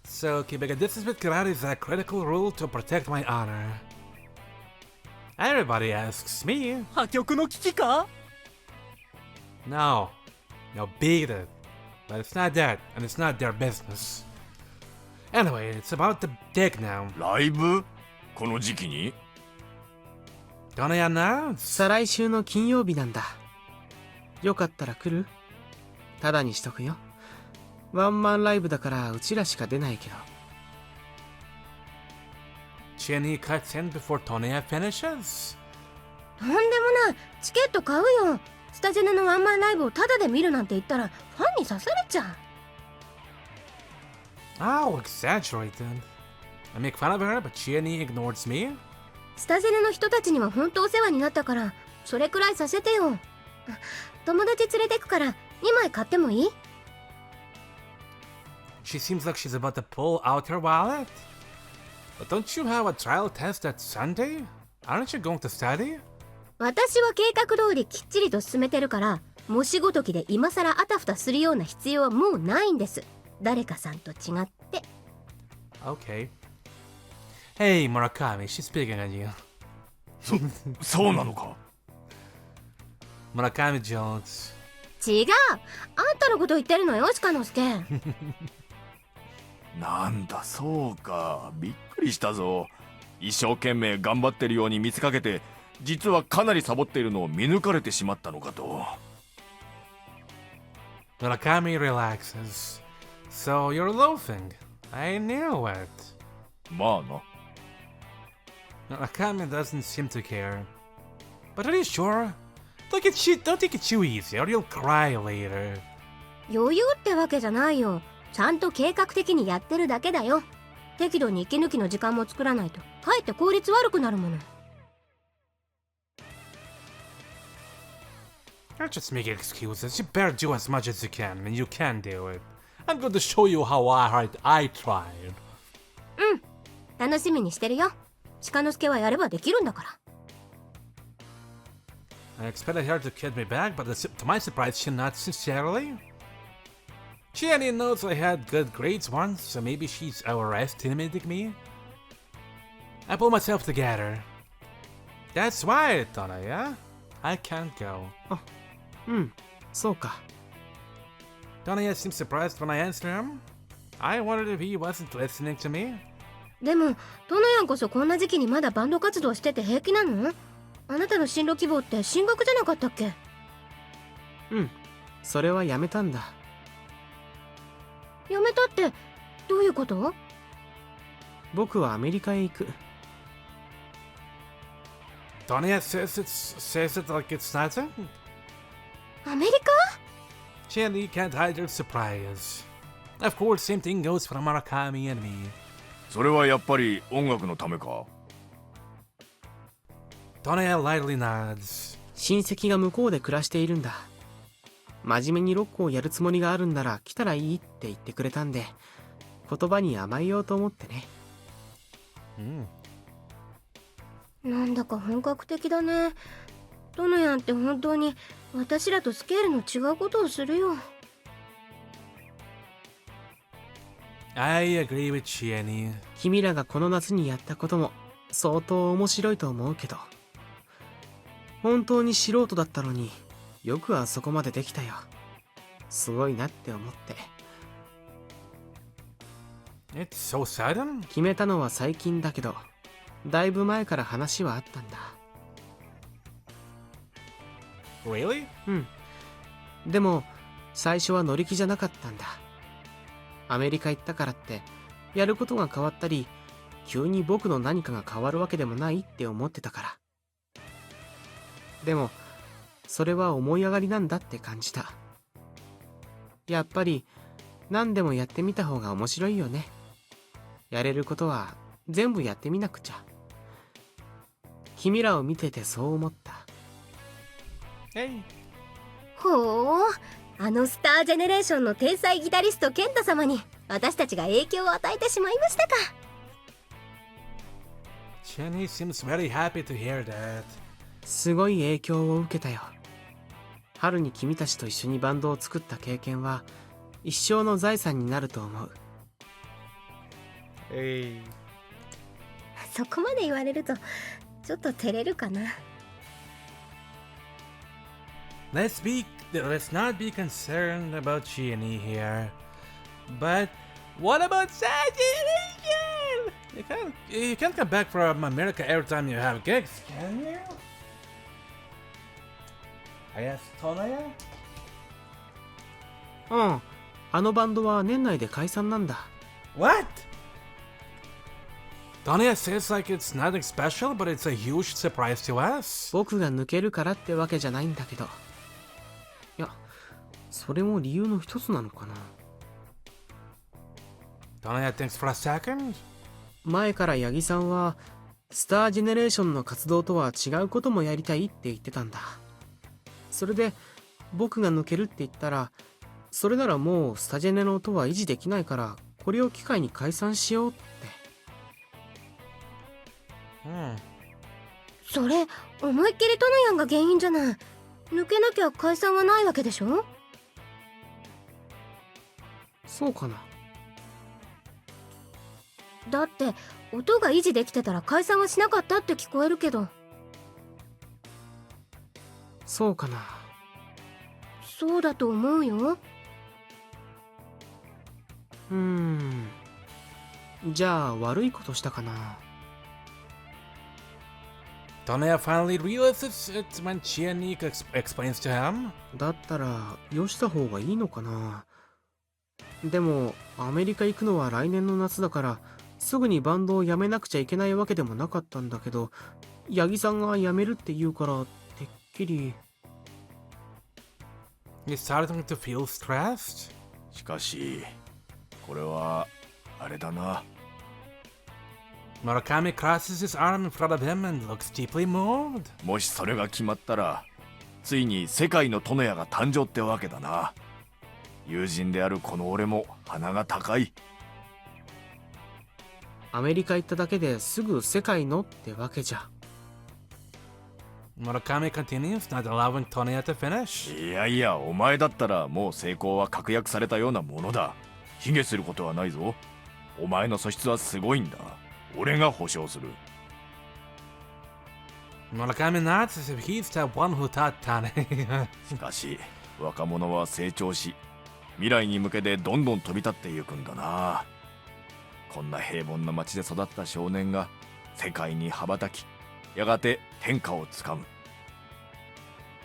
So, keeping a distance with Kirari is a critical rule to protect my honor. Everybody asks me. 破局の危機か? No, beat it. But it's not that, and it's not their business. Anyway, it's about the dig now. ライブこの時期に Don't I announce? 再来週の金曜日なんだ。よかったら来る？ただにしとくよ。ワンマンライブだからうちらしか出ないけど。Chinny cuts in before Tonya finishes. なんでもない。チケット買うよ。スタジェネのワンマンライブをタダで見るなんて言ったらファンに刺されちゃう。Oh, exaggerated. I make fun of her, but Chinny ignores me. スタジェネの人たちには本当お世話になったからそれくらいさせてよ。友達連れてくから2枚買ってもいい？ She seems like she's about to pull out her wallet. But don't you have a trial test that Sunday? Aren't you going to study? 私は計画通りきっちりと進めてるから模試ごときで今さらあたふたするような必要はもうないんです。誰かさんと違って。 Okay. Hey, Murakami, she's picking on you. そうなのか Murakami Jones. 違う。あんたのこと言ってるのよ、鹿之助。なんだそうかびっくりしたぞ一生懸命頑張ってるように見せかけて実はかなりサボっているのを見抜かれてしまったのかと Murakami relaxes. So you're loafing. I knew it. まあな Akame doesn't seem to care. But are you sure? Don't take it too easy or you'll cry later. 余裕ってわけじゃないよ。ちゃんと計画的にやってるだけだよ。適度に息抜きの時間も作らないとかえって効率悪くなるもの。Don't just make excuses. You better do as much as you can when you can do it. I'm going to show you how hard I tried. うん、楽しみにしてるよ。鹿之助はやればできるんだから。I expected her to kid me back, but to my surprise, she not sincerely. She already knows I had good grades once, so maybe she's overestimating me. I pull myself together. That's why, Tonaya. I can't go. うん、そうか。Tonaya seems surprised when I answer him. I wondered if he wasn't listening to me. でもトノヤンこそこんな時期にまだバンド活動してて平気なの？あなたの進路希望って進学じゃなかったっけ？うん、それはやめたんだ。やめたってどういうこと？僕はアメリカへ行く。Tonaya says it like it's nothing. アメリカ？ Jenny can't hide her surprise. Of course, same thing goes for Murakami and me. それはやっぱり音楽のためか？ Tonaya lightly nods. 親戚が向こうで暮らしているんだ。真面目にロックをやるつもりがあるんなら来たらいいって言ってくれたんで、言葉に甘えようと思ってね。なんだか本格的だね。トノヤンって本当に私らとスケールの違うことをするよ。I agree with Jenny. 君らがこの夏にやったことも相当面白いと思うけど、本当に素人だったのによくあそこまでできたよ。すごいなって思って。It's so sudden. 決めたのは最近だけど、だいぶ前から話はあったんだ。Really? うん。でも最初は乗り気じゃなかったんだ。アメリカ行ったからってやることが変わったり、急に僕の何かが変わるわけでもないって思ってたから。でもそれは思い上がりなんだって感じた。やっぱり何でもやってみた方が面白いよね。やれることは全部やってみなくちゃ。君らを見ててそう思った。Hey. ほう、あのスタージェネレーションの天才ギタリストケンタ様に私たちが影響を与えてしまいましたか。Jenny seems very happy to hear that. すごい影響を受けたよ。春に君たちと一緒にバンドを作った経験は一生の財産になると思う。Hey. そこまで言われるとちょっと照れるかな。Let's not be concerned about Jenny here. But what about saturation? You can't come back from America every time you have gigs, can you? I asked Tonaya. うん、あのバンドは年内で解散なんだ。What? Tonaya says like it's nothing special, but it's a huge surprise to us. 僕が抜けるからってわけじゃないんだけど。いや、それも理由の一つなのかな。Tonaya thinks for a second. 前から八木さんはスタージェネレーションの活動とは違うこともやりたいって言ってたんだ。それで僕が抜けるって言ったら、それならもうスタジェネの音は維持できないからこれを機会に解散しようって。それ思いっきりトノヤンが原因じゃない。抜けなきゃ解散はないわけでしょ。そうかな。だって音が維持できてたら解散はしなかったって聞こえるけど。そうかな。そうだと思うよ。じゃあ悪いことしたかな。Tonaya finally realizes it when Jenny explains to him. だったらよした方がいいのかな。でもアメリカ行くのは来年の夏だからすぐにバンドを辞めなくちゃいけないわけでもなかったんだけど、八木さんが辞めるって言うから、てっきり。You're starting to feel stressed? しかしこれはあれだな。 Murakami crosses his arm in front of him and looks deeply moved. もしそれが決まったらついに世界の殿屋が誕生ってわけだな。友人であるこの俺も鼻が高い。アメリカ行っただけですぐ世界のってわけじゃ。Murakami continues, not allowing Tonya to finish. いやいや、お前だったらもう成功は確約されたようなものだ。卑下することはないぞ。お前の素質はすごいんだ。俺が保証する。 Murakami nods as if he's the one who taught Tane. しかし若者は成長し未来に向けてどんどん飛び立っていくんだな。こんな平凡な町で育った少年が世界に羽ばたき、やがて天下をつかむ。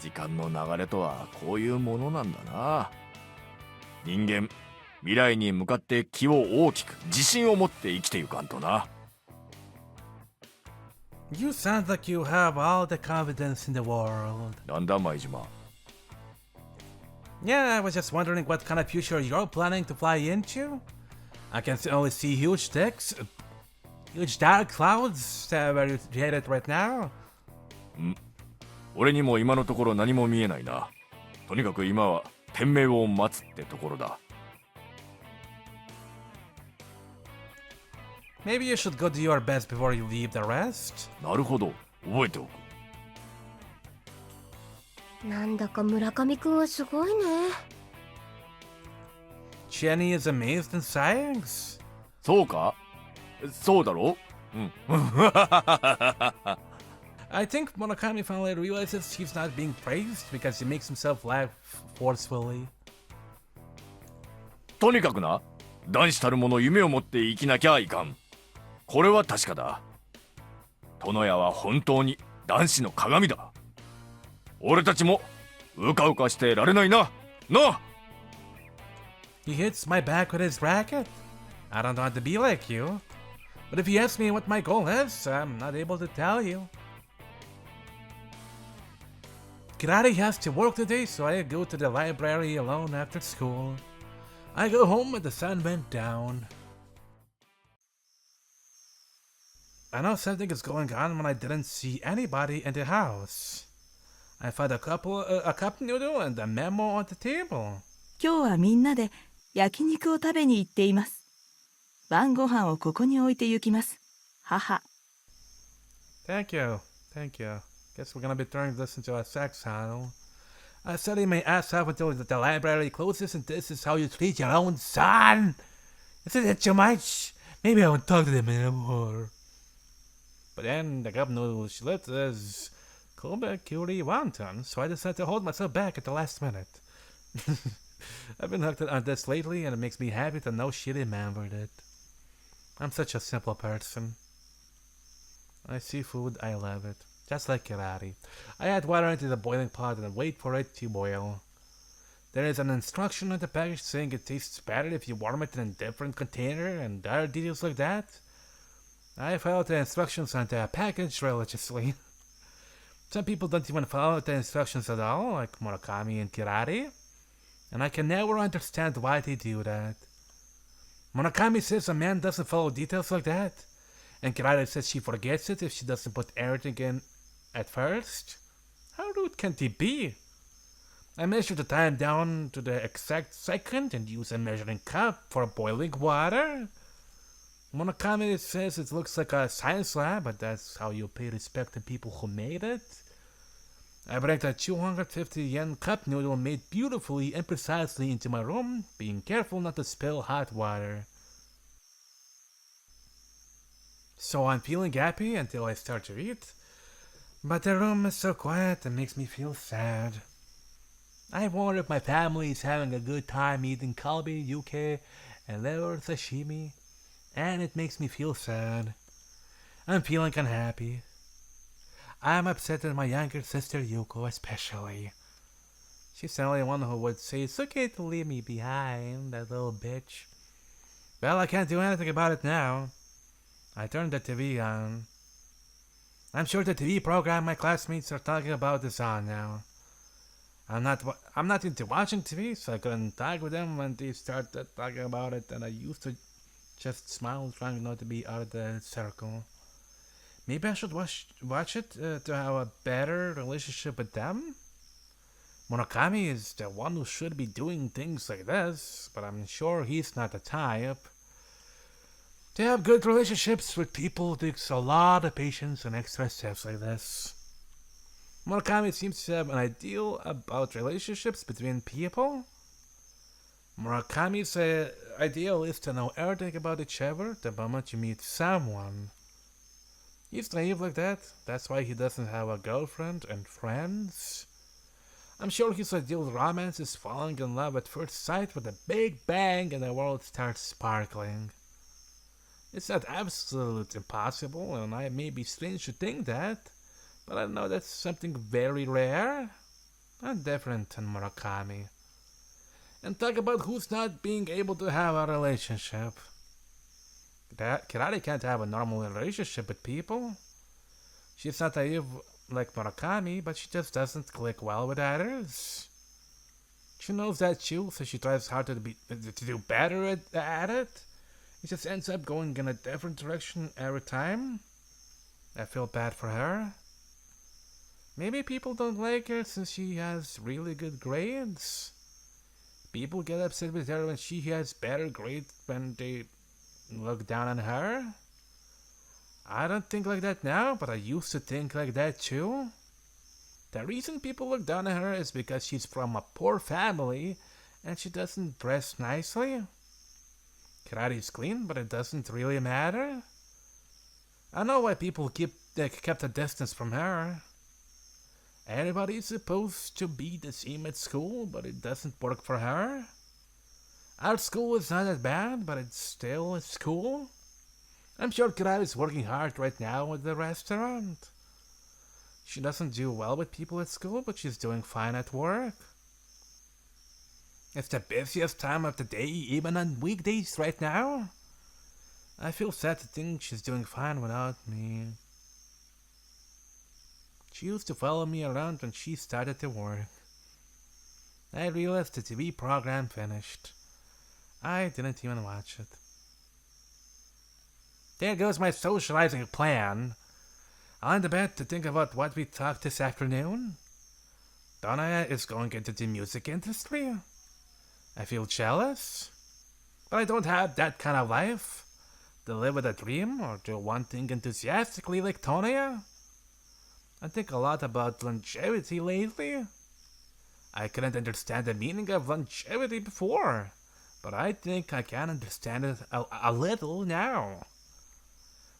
時間の流れとはこういうものなんだな。人間、未来に向かって気を大きく自信を持って生きていかんとな。 You sound like you have all the confidence in the world. なんだ前島。 Yeah, I was just wondering what kind of future you're planning to fly into. I can only see huge sticks, huge dark clouds where you're headed right now. 俺にも今のところ何も見えないな。とにかく今は天命を待つってところだ。 Maybe you should go do your best before you leave the rest. なるほど、覚えておく。なんだか村上くんはすごいね。Jenny is amazed and sighs. そうか？そうだろ？うん。I think Murakami finally realizes he's not being praised because he makes himself laugh forcefully. とにかくな、男子たる者夢を持って生きなきゃいかん。これは確かだ。殿屋は本当に男子の鏡だ。俺たちもうかうかしてられないな。なあ。 He hits my back with his racket. I don't want to be like you. But if you ask me what my goal is, I'm not able to tell you. Kirari has to work today, so I go to the library alone after school. I go home when the sun went down. I know something is going on when I didn't see anybody in the house. I found a cup noodle and a memo on the table. 今日はみんなで焼肉を食べに行っています。晩ご飯をここに置いて行きます。母。Thank you. Thank you. Guess we're gonna be turning this into a sex tunnel. I study my ass off until the library closes, and this is how you treat your own son? Isn't it too much? Maybe I won't talk to them anymore. But then the cup noodle she lit is Kobe Curie wonton, so I decided to hold myself back at the last minute. I've been hooked on this lately, and it makes me happy to know she remembered it. I'm such a simple person. I see food, I love it. Just like Kirari. I add water into the boiling pot and wait for it to boil. There is an instruction on the package saying it tastes better if you warm it in a different container and other details like that. I follow the instructions on the package religiously. Some people don't even follow the instructions at all, like Murakami and Kirari. And I can never understand why they do that. Murakami says a man doesn't follow details like that. And Kirari says she forgets it if she doesn't put everything in at first. How rude can they be? I measure the time down to the exact second and use a measuring cup for boiling water. Murakami says it looks like a science lab, but that's how you pay respect to people who made it. I bring the 250 yen cup noodle made beautifully and precisely into my room, being careful not to spill hot water. So I'm feeling happy until I start to eat, but the room is so quiet it makes me feel sad. I wonder if my family is having a good time eating kalbi, yuke, and liver sashimi, and it makes me feel sad. I'm feeling unhappy. I'm upset at my younger sister Yuko especially. She's the only one who would say it's okay to leave me behind, that little bitch. Well, I can't do anything about it now. I turned the TV on. I'm sure the TV program my classmates are talking about is on now. I'm not into watching TV, so I couldn't talk with them when they started talking about it, and I used to just smile, trying not to be out of the circle. Maybe I should watch it to have a better relationship with them? Murakami is the one who should be doing things like this, but I'm sure he's not the type. To have good relationships with people takes a lot of patience and extra steps like this. Murakami seems to have an ideal about relationships between people. Murakami's ideal is to know everything about each other the moment you meet someone. He's naive like that. That's why he doesn't have a girlfriend and friends. I'm sure his ideal romance is falling in love at first sight with a big bang and the world starts sparkling. It's not absolutely impossible, and I may be strange to think that, but I know that's something very rare and different than Murakami. And talk about who's not being able to have a relationship. Kirari can't have a normal relationship with people. She's not naive like Murakami, but she just doesn't click well with others. She knows that too, so she tries hard to do better at it. It just ends up going in a different direction every time. I feel bad for her. Maybe people don't like her since she has really good grades. People get upset with her when she has better grades when they look down on her. I don't think like that now, but I used to think like that too. The reason people look down on her is because she's from a poor family and she doesn't dress nicely. Kirari's clean, but it doesn't really matter. I know why people kept a distance from her. Everybody's supposed to be the same at school, but it doesn't work for her. Our school is not that bad, but it's still a school. I'm sure Kirari's working hard right now at the restaurant. She doesn't do well with people at school, but she's doing fine at work. It's the busiest time of the day, even on weekdays right now. I feel sad to think she's doing fine without me. She used to follow me around when she started to work. I realized the TV program finished. I didn't even watch it. There goes my socializing plan. I'll end the bed to think about what we talked this afternoon. Donaya is going into the music industry. I feel jealous, but I don't have that kind of life. To live with a dream or do one thing enthusiastically like Tonya. I think a lot about longevity lately. I couldn't understand the meaning of longevity before, but I think I can understand it a little now.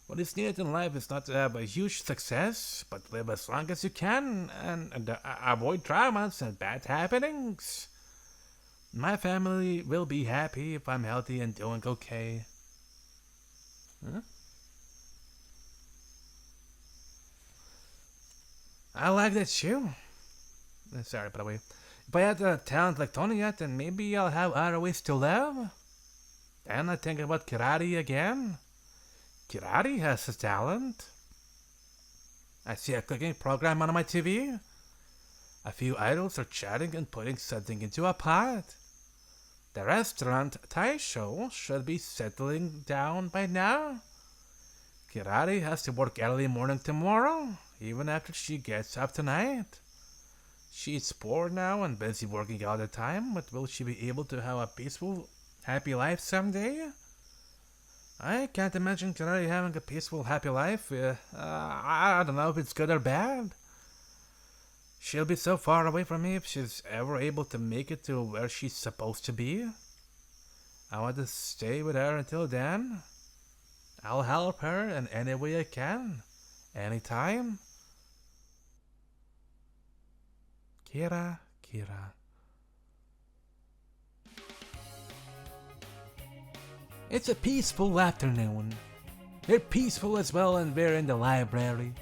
What is needed in life is not to have a huge success, but live as long as you can and avoid traumas and bad happenings. My family will be happy if I'm healthy and doing okay. Huh? I like that shoe. Sorry, by the way. If I had a talent like Tonya, then maybe I'll have other ways to live. Then I think about Kirari again. Kirari has a talent. I see a cooking program on my TV. A few idols are chatting and putting something into a pot. The restaurant Taisho should be settling down by now. Kirari has to work early morning tomorrow, even after she gets up tonight. She's poor now and busy working all the time, but will she be able to have a peaceful, happy life someday? I can't imagine Kirari having a peaceful, happy life. I don't know if it's good or bad. She'll be so far away from me if she's ever able to make it to where she's supposed to be. I want to stay with her until then. I'll help her in any way I can, anytime. Kira. It's a peaceful afternoon. They're peaceful as well, and we're in the library.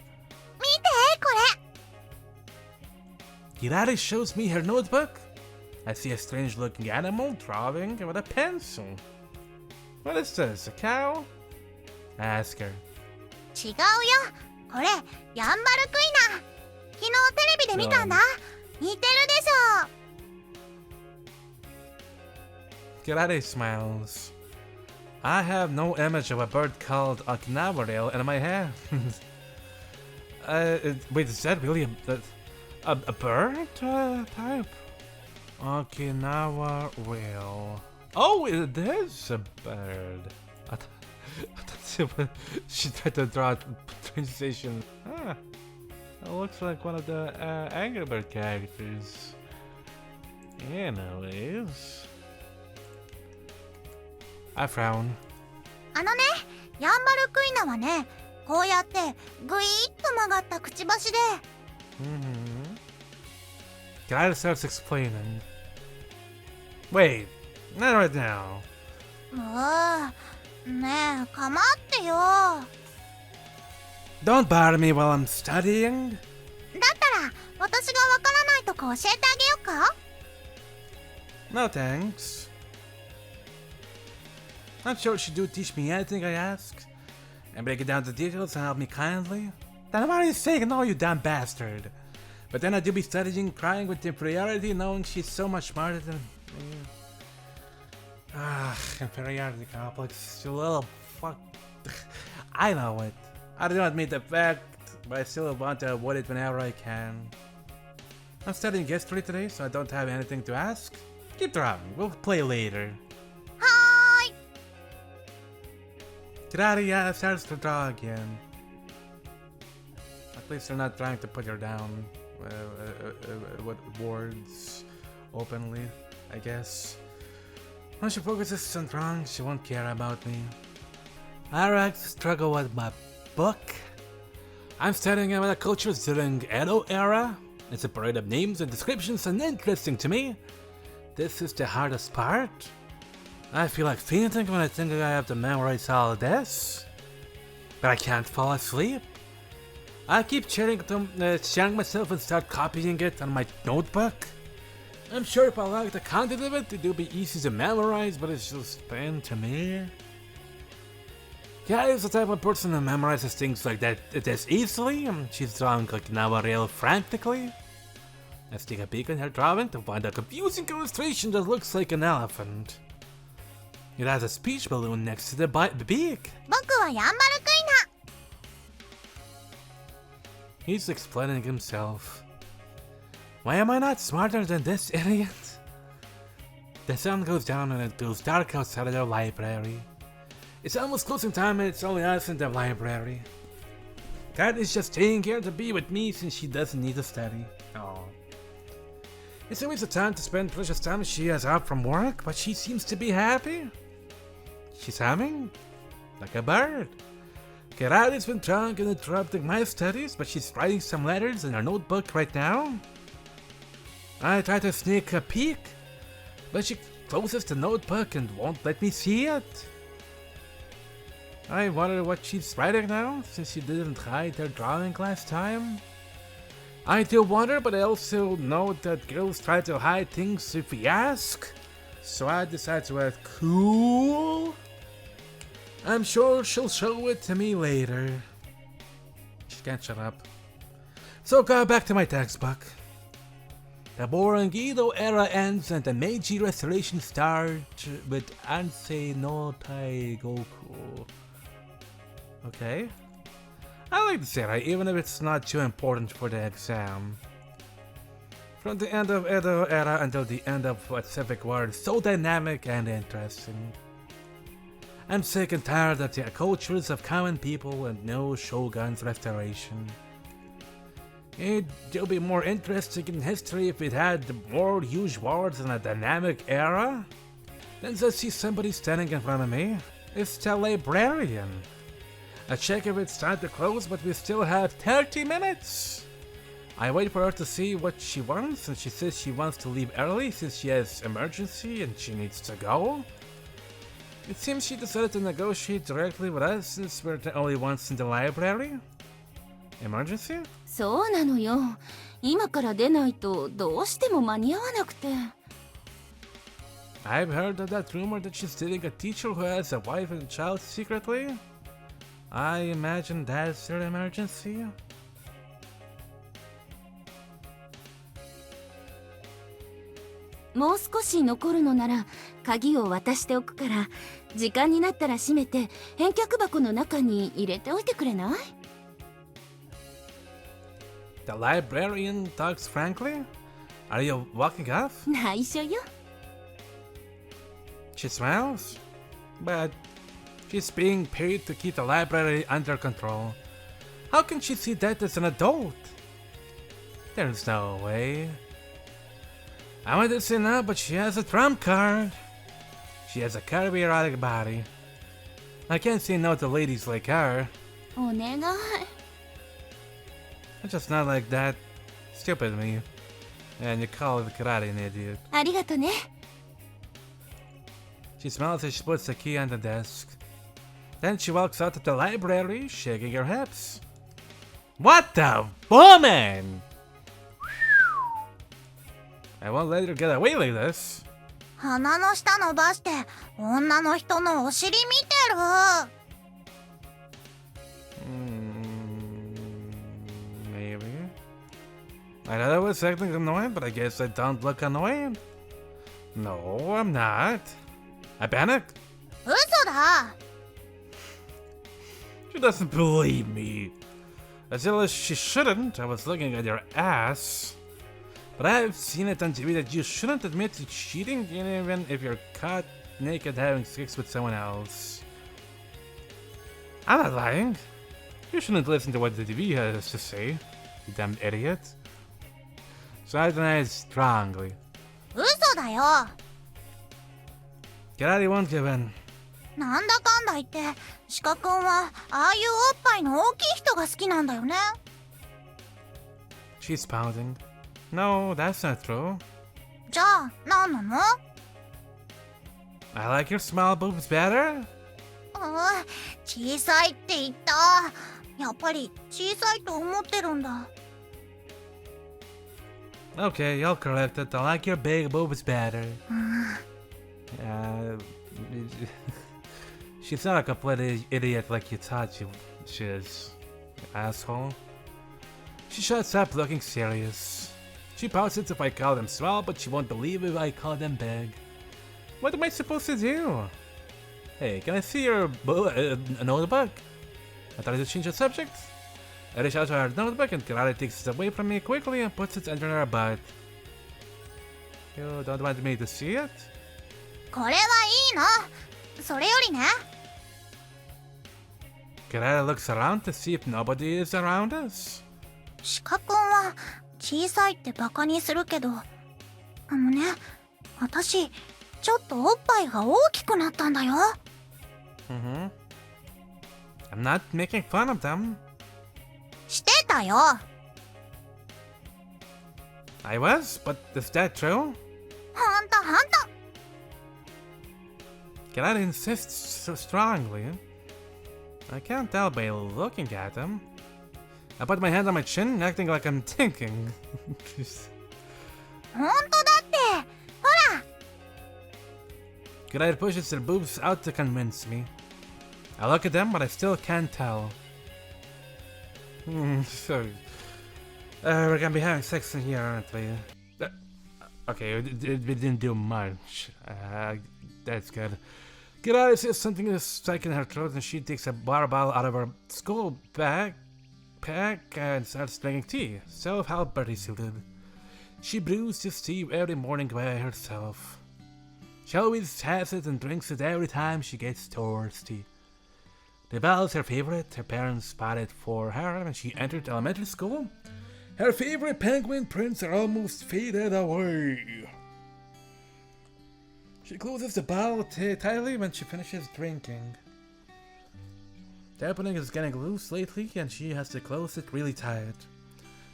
見てこれ Kirari shows me her notebook. I see a strange-looking animal drawing with a pencil. What is this, a cow? I ask her. 違うよ。これヤンバルクイナ。昨日テレビで見たんだ。似てるでしょ。Kirari smiles. I have no image of a bird called Okinawa rail in my head. Wait, is that really a bird type? Okinawa rail. Oh, it is a bird. I thought she tried to draw a train station. Ah, it looks like one of the Angry Bird characters. Anyways. I frown. あのね、ヤンバルクイナはね、こうやってグイーッと曲がったくちばしで。Guy starts explaining. Wait, not right now. もう、ねえ、かまってよ。Don't bother me while I'm studying. だったら、私がわからないとこ教えてあげようか？ No thanks. Not sure she do teach me anything I ask. And break it down to details and help me kindly. Then why are you saying no, you damn bastard? But then I do be studying, crying with inferiority, knowing she's so much smarter than me. Inferiority complex, you little fuck. I know it. I do not mean the fact, but I still want to avoid it whenever I can. I'm studying history today, so I don't have anything to ask. Keep drawing, we'll play later. Hi. Kirari starts to draw again. At least they're not trying to put her down with words openly, I guess. When she focuses on drawing, she won't care about me. I like to struggle with my book. I'm studying about the cultures during Edo era. It's a parade of names and descriptions and interesting to me. This is the hardest part. I feel like fainting when I think I have to memorize all of this. But I can't fall asleep. I keep sharing myself and start copying it on my notebook. I'm sure if I like the content of it, it will be easy to memorize, but it's just pain to me. Kari is the type of person who memorizes things like that this easily. She's drawing like Okinawa rail frantically. Let's take a peek at her drawing to find a confusing illustration that looks like an elephant. It has a speech balloon next to the beak. 僕はヤンバルクイナ。He's explaining himself. Why am I not smarter than this idiot? The sun goes down and it goes dark outside of the library. It's almost closing time and it's only us in the library. Kat is just staying here to be with me since she doesn't need to study. Oh. It's a waste of time to spend precious time she has out from work, but she seems to be happy. She's humming like a bird. Kirari's been trying and interrupting my studies, but she's writing some letters in her notebook right now. I try to sneak a peek, but she closes the notebook and won't let me see it. I wonder what she's writing now, since she didn't hide her drawing last time. I do wonder, but I also know that girls try to hide things if we ask. So I decide to act cool. I'm sure she'll show it to me later. She can't shut up. So go back to my textbook. The boring Edo era ends and the Meiji Restoration starts with Ansei no Taigoku. Okay. I like this era, even if it's not too important for the exam. From the end of Edo era until the end of Pacific War, it's so dynamic and interesting. I'm sick and tired of the cultures of common people and no shogun's restoration. It'll be more interesting in history if it had more huge wars and a dynamic era. Then I see somebody standing in front of me. It's the librarian. I check if it's time to close, but we still have 30 minutes. I wait for her to see what she wants, and she says she wants to leave early since she has emergency and she needs to go. It seems she decided to negotiate directly with us since we're the only ones in the library. Emergency? そうなのよ。今から出ないとどうしても間に合わなくて。I've heard of that rumor that she's dating a teacher who has a wife and child secretly. I imagine that's their emergency. もう少し残るのなら鍵を渡しておくから、時間になったら閉めて返却箱の中に入れておいてくれない？ The librarian talks frankly? Are you walking off? 内緒よ。 She smiles, but she's being paid to keep the library under control. How can she see that as an adult? There's no way. I wanted to say no, but she has a trump card. She has a Kirari erotic body. I can't say no to ladies like her. お願い。 I'm just not like that. Stupid me. And you call Kirari an idiot. ありがとね。 She smiles as she puts the key on the desk. Then she walks out of the library, shaking her hips. What the woman! I won't let her get away like this. 鼻の下伸ばして女の人のお尻見てる。 Maybe. I thought I was acting annoyed, but I guess I don't look annoyed. No, I'm not. I panicked. 嘘だ。 She doesn't believe me. As well as she shouldn't. I was looking at your ass. But I've seen it on TV that you shouldn't admit to cheating even if you're caught naked having sex with someone else. I'm not lying. You shouldn't listen to what the TV has to say, you damn idiot. So I deny it strongly. 嘘だよ。 Kirari won't give in. なんだかんだ言って鹿くんはああいうおっぱいの大きい人が好きなんだよね。 She's pouting. No, that's not true. じゃあ何なの？ I like your small boobs better. 小さいって言った。やっぱり小さいと思ってるんだ。 Okay, you'll correct it. I like your big boobs better. She's not a complete idiot like you thought she is, asshole. She shuts up looking serious. She pouts if I call them small, but she won't believe if I call them big. What am I supposed to do? Hey, can I see your notebook? I thought to change the subject. I reach out to her notebook and Kirari takes it away from me quickly and puts it under her butt. You don't want me to see it? これはいいの。それよりね。 Kirari looks around to see if nobody is around us. 鹿くんは小さいってバカにするけど、私ちょっとおっぱいが大きくなったんだよ。I'm not making fun of them. してたよ。 I was, but is that true? ほんと。 Kirari insists so strongly. I can't tell by looking at him. I put my hand on my chin, acting like I'm thinking. ほんとだってほら。 Kirari pushes her boobs out to convince me. I look at them, but I still can't tell. We're gonna be having sex in here, aren't we? Okay, we didn't do much. That's good. Kirari says something is stuck in her throat, and she takes a water bottle out of her school backpack and starts drinking tea, self-help buddy suited. She brews this tea every morning by herself. She always has it and drinks it every time she gets thirsty. The bottle is her favorite. Her parents bought it for her when she entered elementary school. Her favorite penguin prints are almost faded away. She closes the bottle tightly when she finishes drinking. The opening is getting loose lately and she has to close it really tight.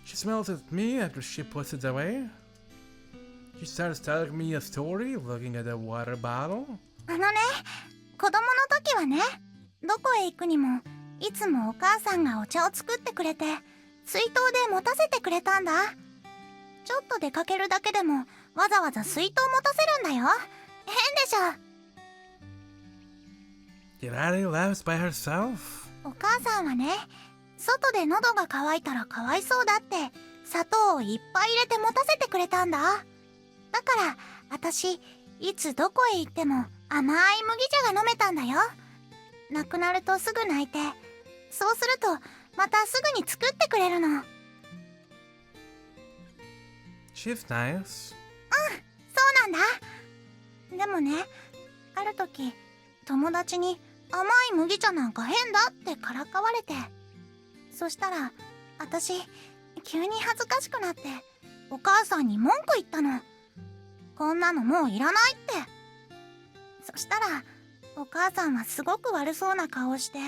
She smiles at me after she puts it away. She starts telling me a story, looking at the water bottle. 子供の時はね、どこへ行くにもいつもお母さんがお茶を作ってくれて水筒で持たせてくれたんだ。ちょっと出かけるだけでもわざわざ水筒持たせるんだよ。変でしょ。 Kirari laughs by herself. お母さんはね、外で喉が渇いたらかわいそうだって砂糖をいっぱい入れて持たせてくれたんだ。だから私いつどこへ行っても甘い麦茶が飲めたんだよ。なくなるとすぐ泣いて、そうするとまたすぐに作ってくれるの。 She's nice. そうなんだ。でもね、ある時友達に甘い麦茶なんか変だってからかわれて、そしたら私急に恥ずかしくなってお母さんに文句言ったの。こんなのもういらないって。そしたらお母さんはすごく悪そうな顔して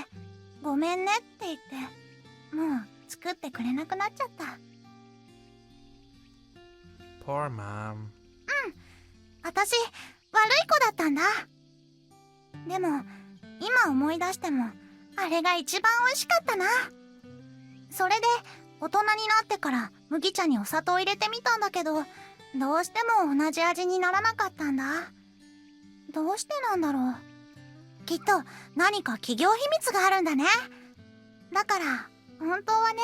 ごめんねって言ってもう作ってくれなくなっちゃった。 Poor mom. 私悪い子だったんだ。でも今思い出してもあれが一番美味しかったな。それで大人になってから麦茶にお砂糖入れてみたんだけど、どうしても同じ味にならなかったんだ。どうしてなんだろう。きっと何か企業秘密があるんだね。だから本当はね、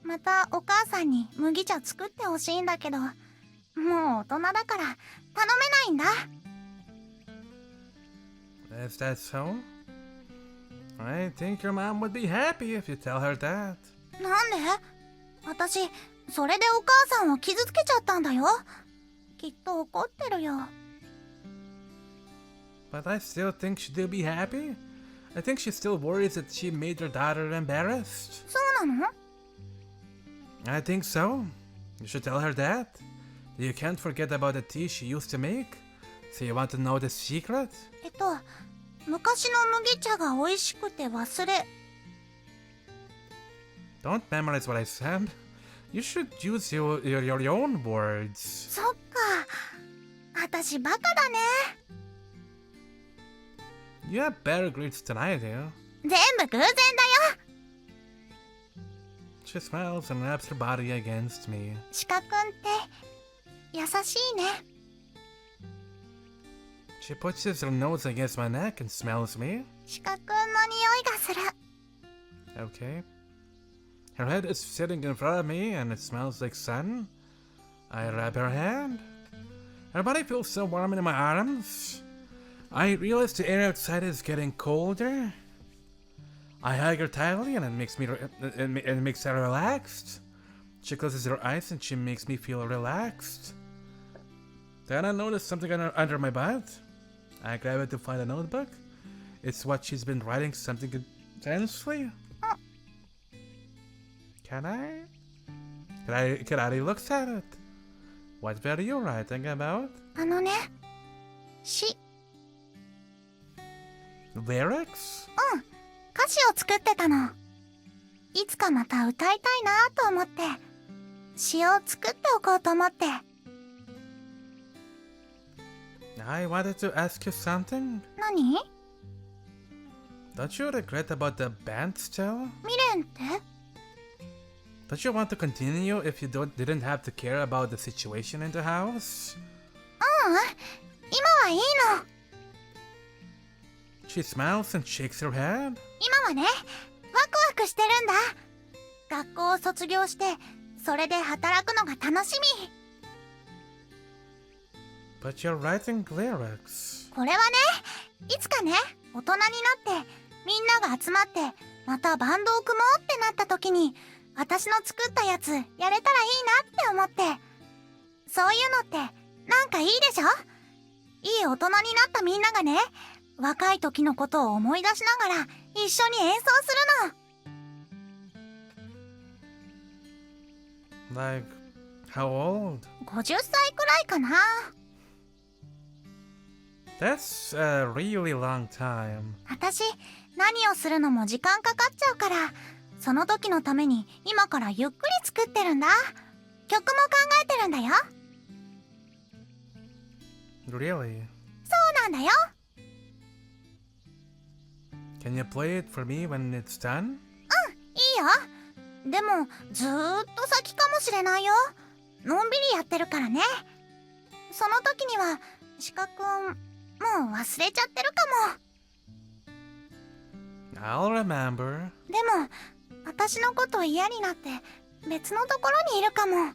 またお母さんに麦茶作ってほしいんだけど、もう大人だから頼めないんだ。Is that so? I think your mom would be happy if you tell her that. なんで？私それでお母さんを傷つけちゃったんだよ。きっと怒ってるよ。 But I still think she'd be happy. I think she still worries that she made her daughter embarrassed. そうなの？ I think so. You should tell her that. You can't forget about the tea she used to make. So you want to know the secret? 昔の麦茶が美味しくて忘れ。 Don't memorize what I said. You should use your own words. そっか。私バカだね。 You have better grades than I do. 全部偶然だよ。 She smiles and wraps her body against me. 鹿くんって優しいね。 She pushes her nose against my neck and smells me. 鹿くんの匂いがする。 Okay. Her head is sitting in front of me and it smells like sun. I rub her hand. Her body feels so warm in my arms. I realize the air outside is getting colder. I hug her tightly and it makes her relaxed. She closes her eyes and she makes me feel relaxed. Then I notice something under my butt. I grab it to find a notebook. It's what she's been writing something intensely. Can I? Kirari looks at it. What were you writing about? あのね、詩。 Lyrics? 歌詞を作ってたの。いつかまた歌いたいなと思って詩を作っておこうと思って。 I wanted to ask you something. 何？ Don't you regret about the band still? 未練って？ Don't you want to continue if you didn't have to care about the situation in the house? 今はいいの。 She smiles and shakes her head. 今はね、ワクワクしてるんだ。学校を卒業してそれで働くのが楽しみ。 But you're writing lyrics. これはね、いつかね、大人になってみんなが集まってまたバンドを組もうってなった時に私の作ったやつやれたらいいなって思って。そういうのってなんかいいでしょ？いい大人になったみんながね、若い時のことを思い出しながら一緒に演奏するの。 Like, how old? 50歳くらいかな。 That's a really long time. 私何をするのも時間かかっちゃうから、その時のために今からゆっくり作ってるんだ。曲も考えてるんだよ。 Really? そうなんだよ。 Can you play it for me when it's done? いいよ。でもずーっと先かもしれないよ。のんびりやってるからね。その時には鹿くんもう忘れちゃってるか I'll remember. でも私のこと嫌になって別のところにいるかも。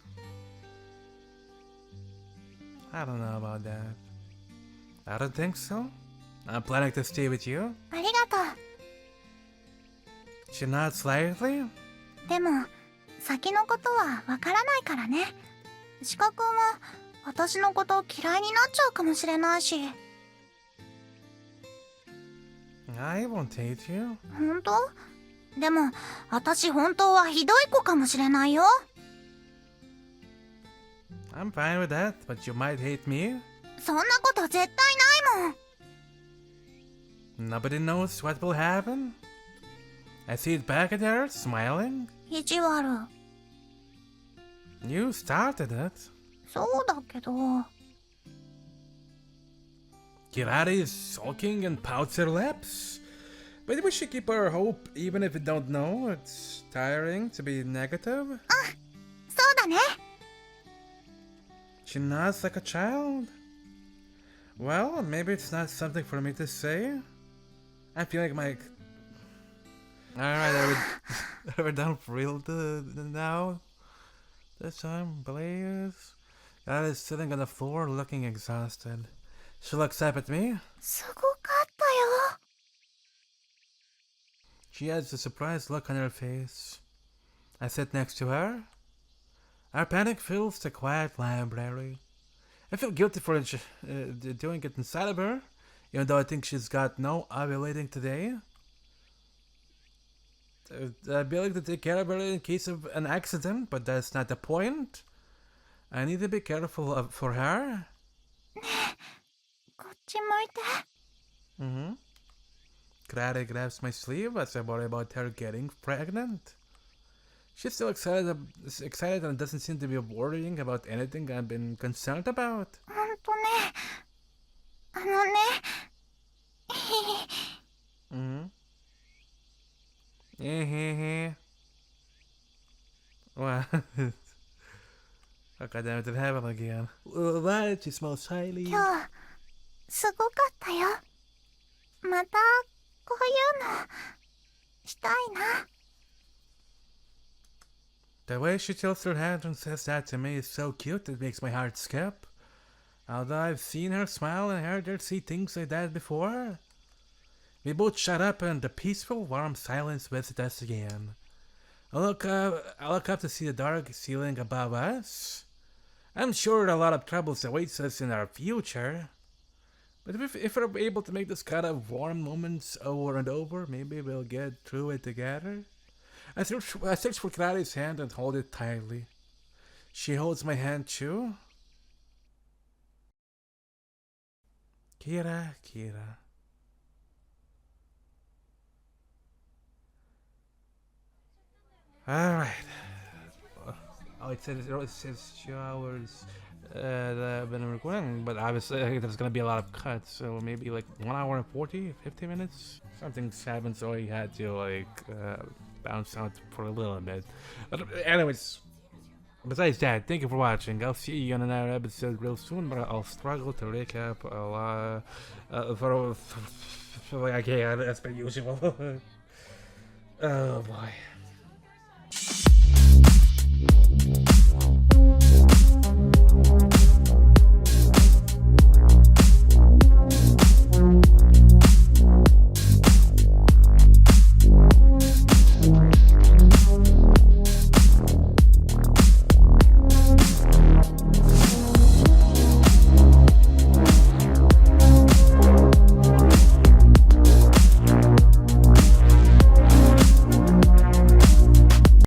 I don't know about that. I don't think so. I'm planning to stay with you. ありがと She nods slightly. う。でも先のことはわからないからね。鹿くんは私のこと嫌いになっちゃうかもしれないし。 I won't hate you. 本当？でも私本当はひどい子かもしれないよ。 I'm fine with that, but you might hate me. そんなこと絶対ないもん。 Nobody knows what will happen. I see it back at her, smiling. 意地悪。 You started it. そうだけど。 Kirari is sulking and pouts her lips. But we should keep our hope even if we don't know. It's tiring to be negative. そうだね。 She nods like a child. Well, maybe it's not something for me to say. I feel like my... Alright, are we done for real now? This time, please? God is sitting on the floor looking exhausted. She looks up at me. すごかったよ。 She has a surprised look on her face. I sit next to her. Our panic fills the quiet library. I feel guilty for doing it inside of her, even though I think she's got no ovulating today. I'd be like to take care of her in case of an accident, but that's not the point. I need to be careful for her. こっち向いて。 Mm-hmm. Kirari grabs my sleeve as I worry about her getting pregnant. She's still excited and doesn't seem to be worrying about anything I've been concerned about. ほんとね。あのね。 Mm-hmm. What? Oh, God damn it, it happened again. What? She smells highly. 今日すごかったよ。またこういうのしたいな。 The way she tilts her head and says that to me is so cute it makes my heart skip. Although I've seen her smile and heard her say things like that before. We both shut up and the peaceful, warm silence visits us again. I look up to see the dark ceiling above us. I'm sure a lot of troubles awaits us in our future. But if we're able to make this kind of warm moments over and over, maybe we'll get through it together. I search for Kirari's hand and hold it tightly. She holds my hand too. Kira. Alright. Oh, it says 2 hours that I've been recording, but obviously there's gonna be a lot of cuts, so maybe like 1 hour and 50 minutes. Something's happened, so I had to like bounce out for a little bit. But anyways, besides that, thank you for watching. I'll see you on another episode real soon, but I'll struggle to recap a lot for like I can't, as per usual. Oh boy.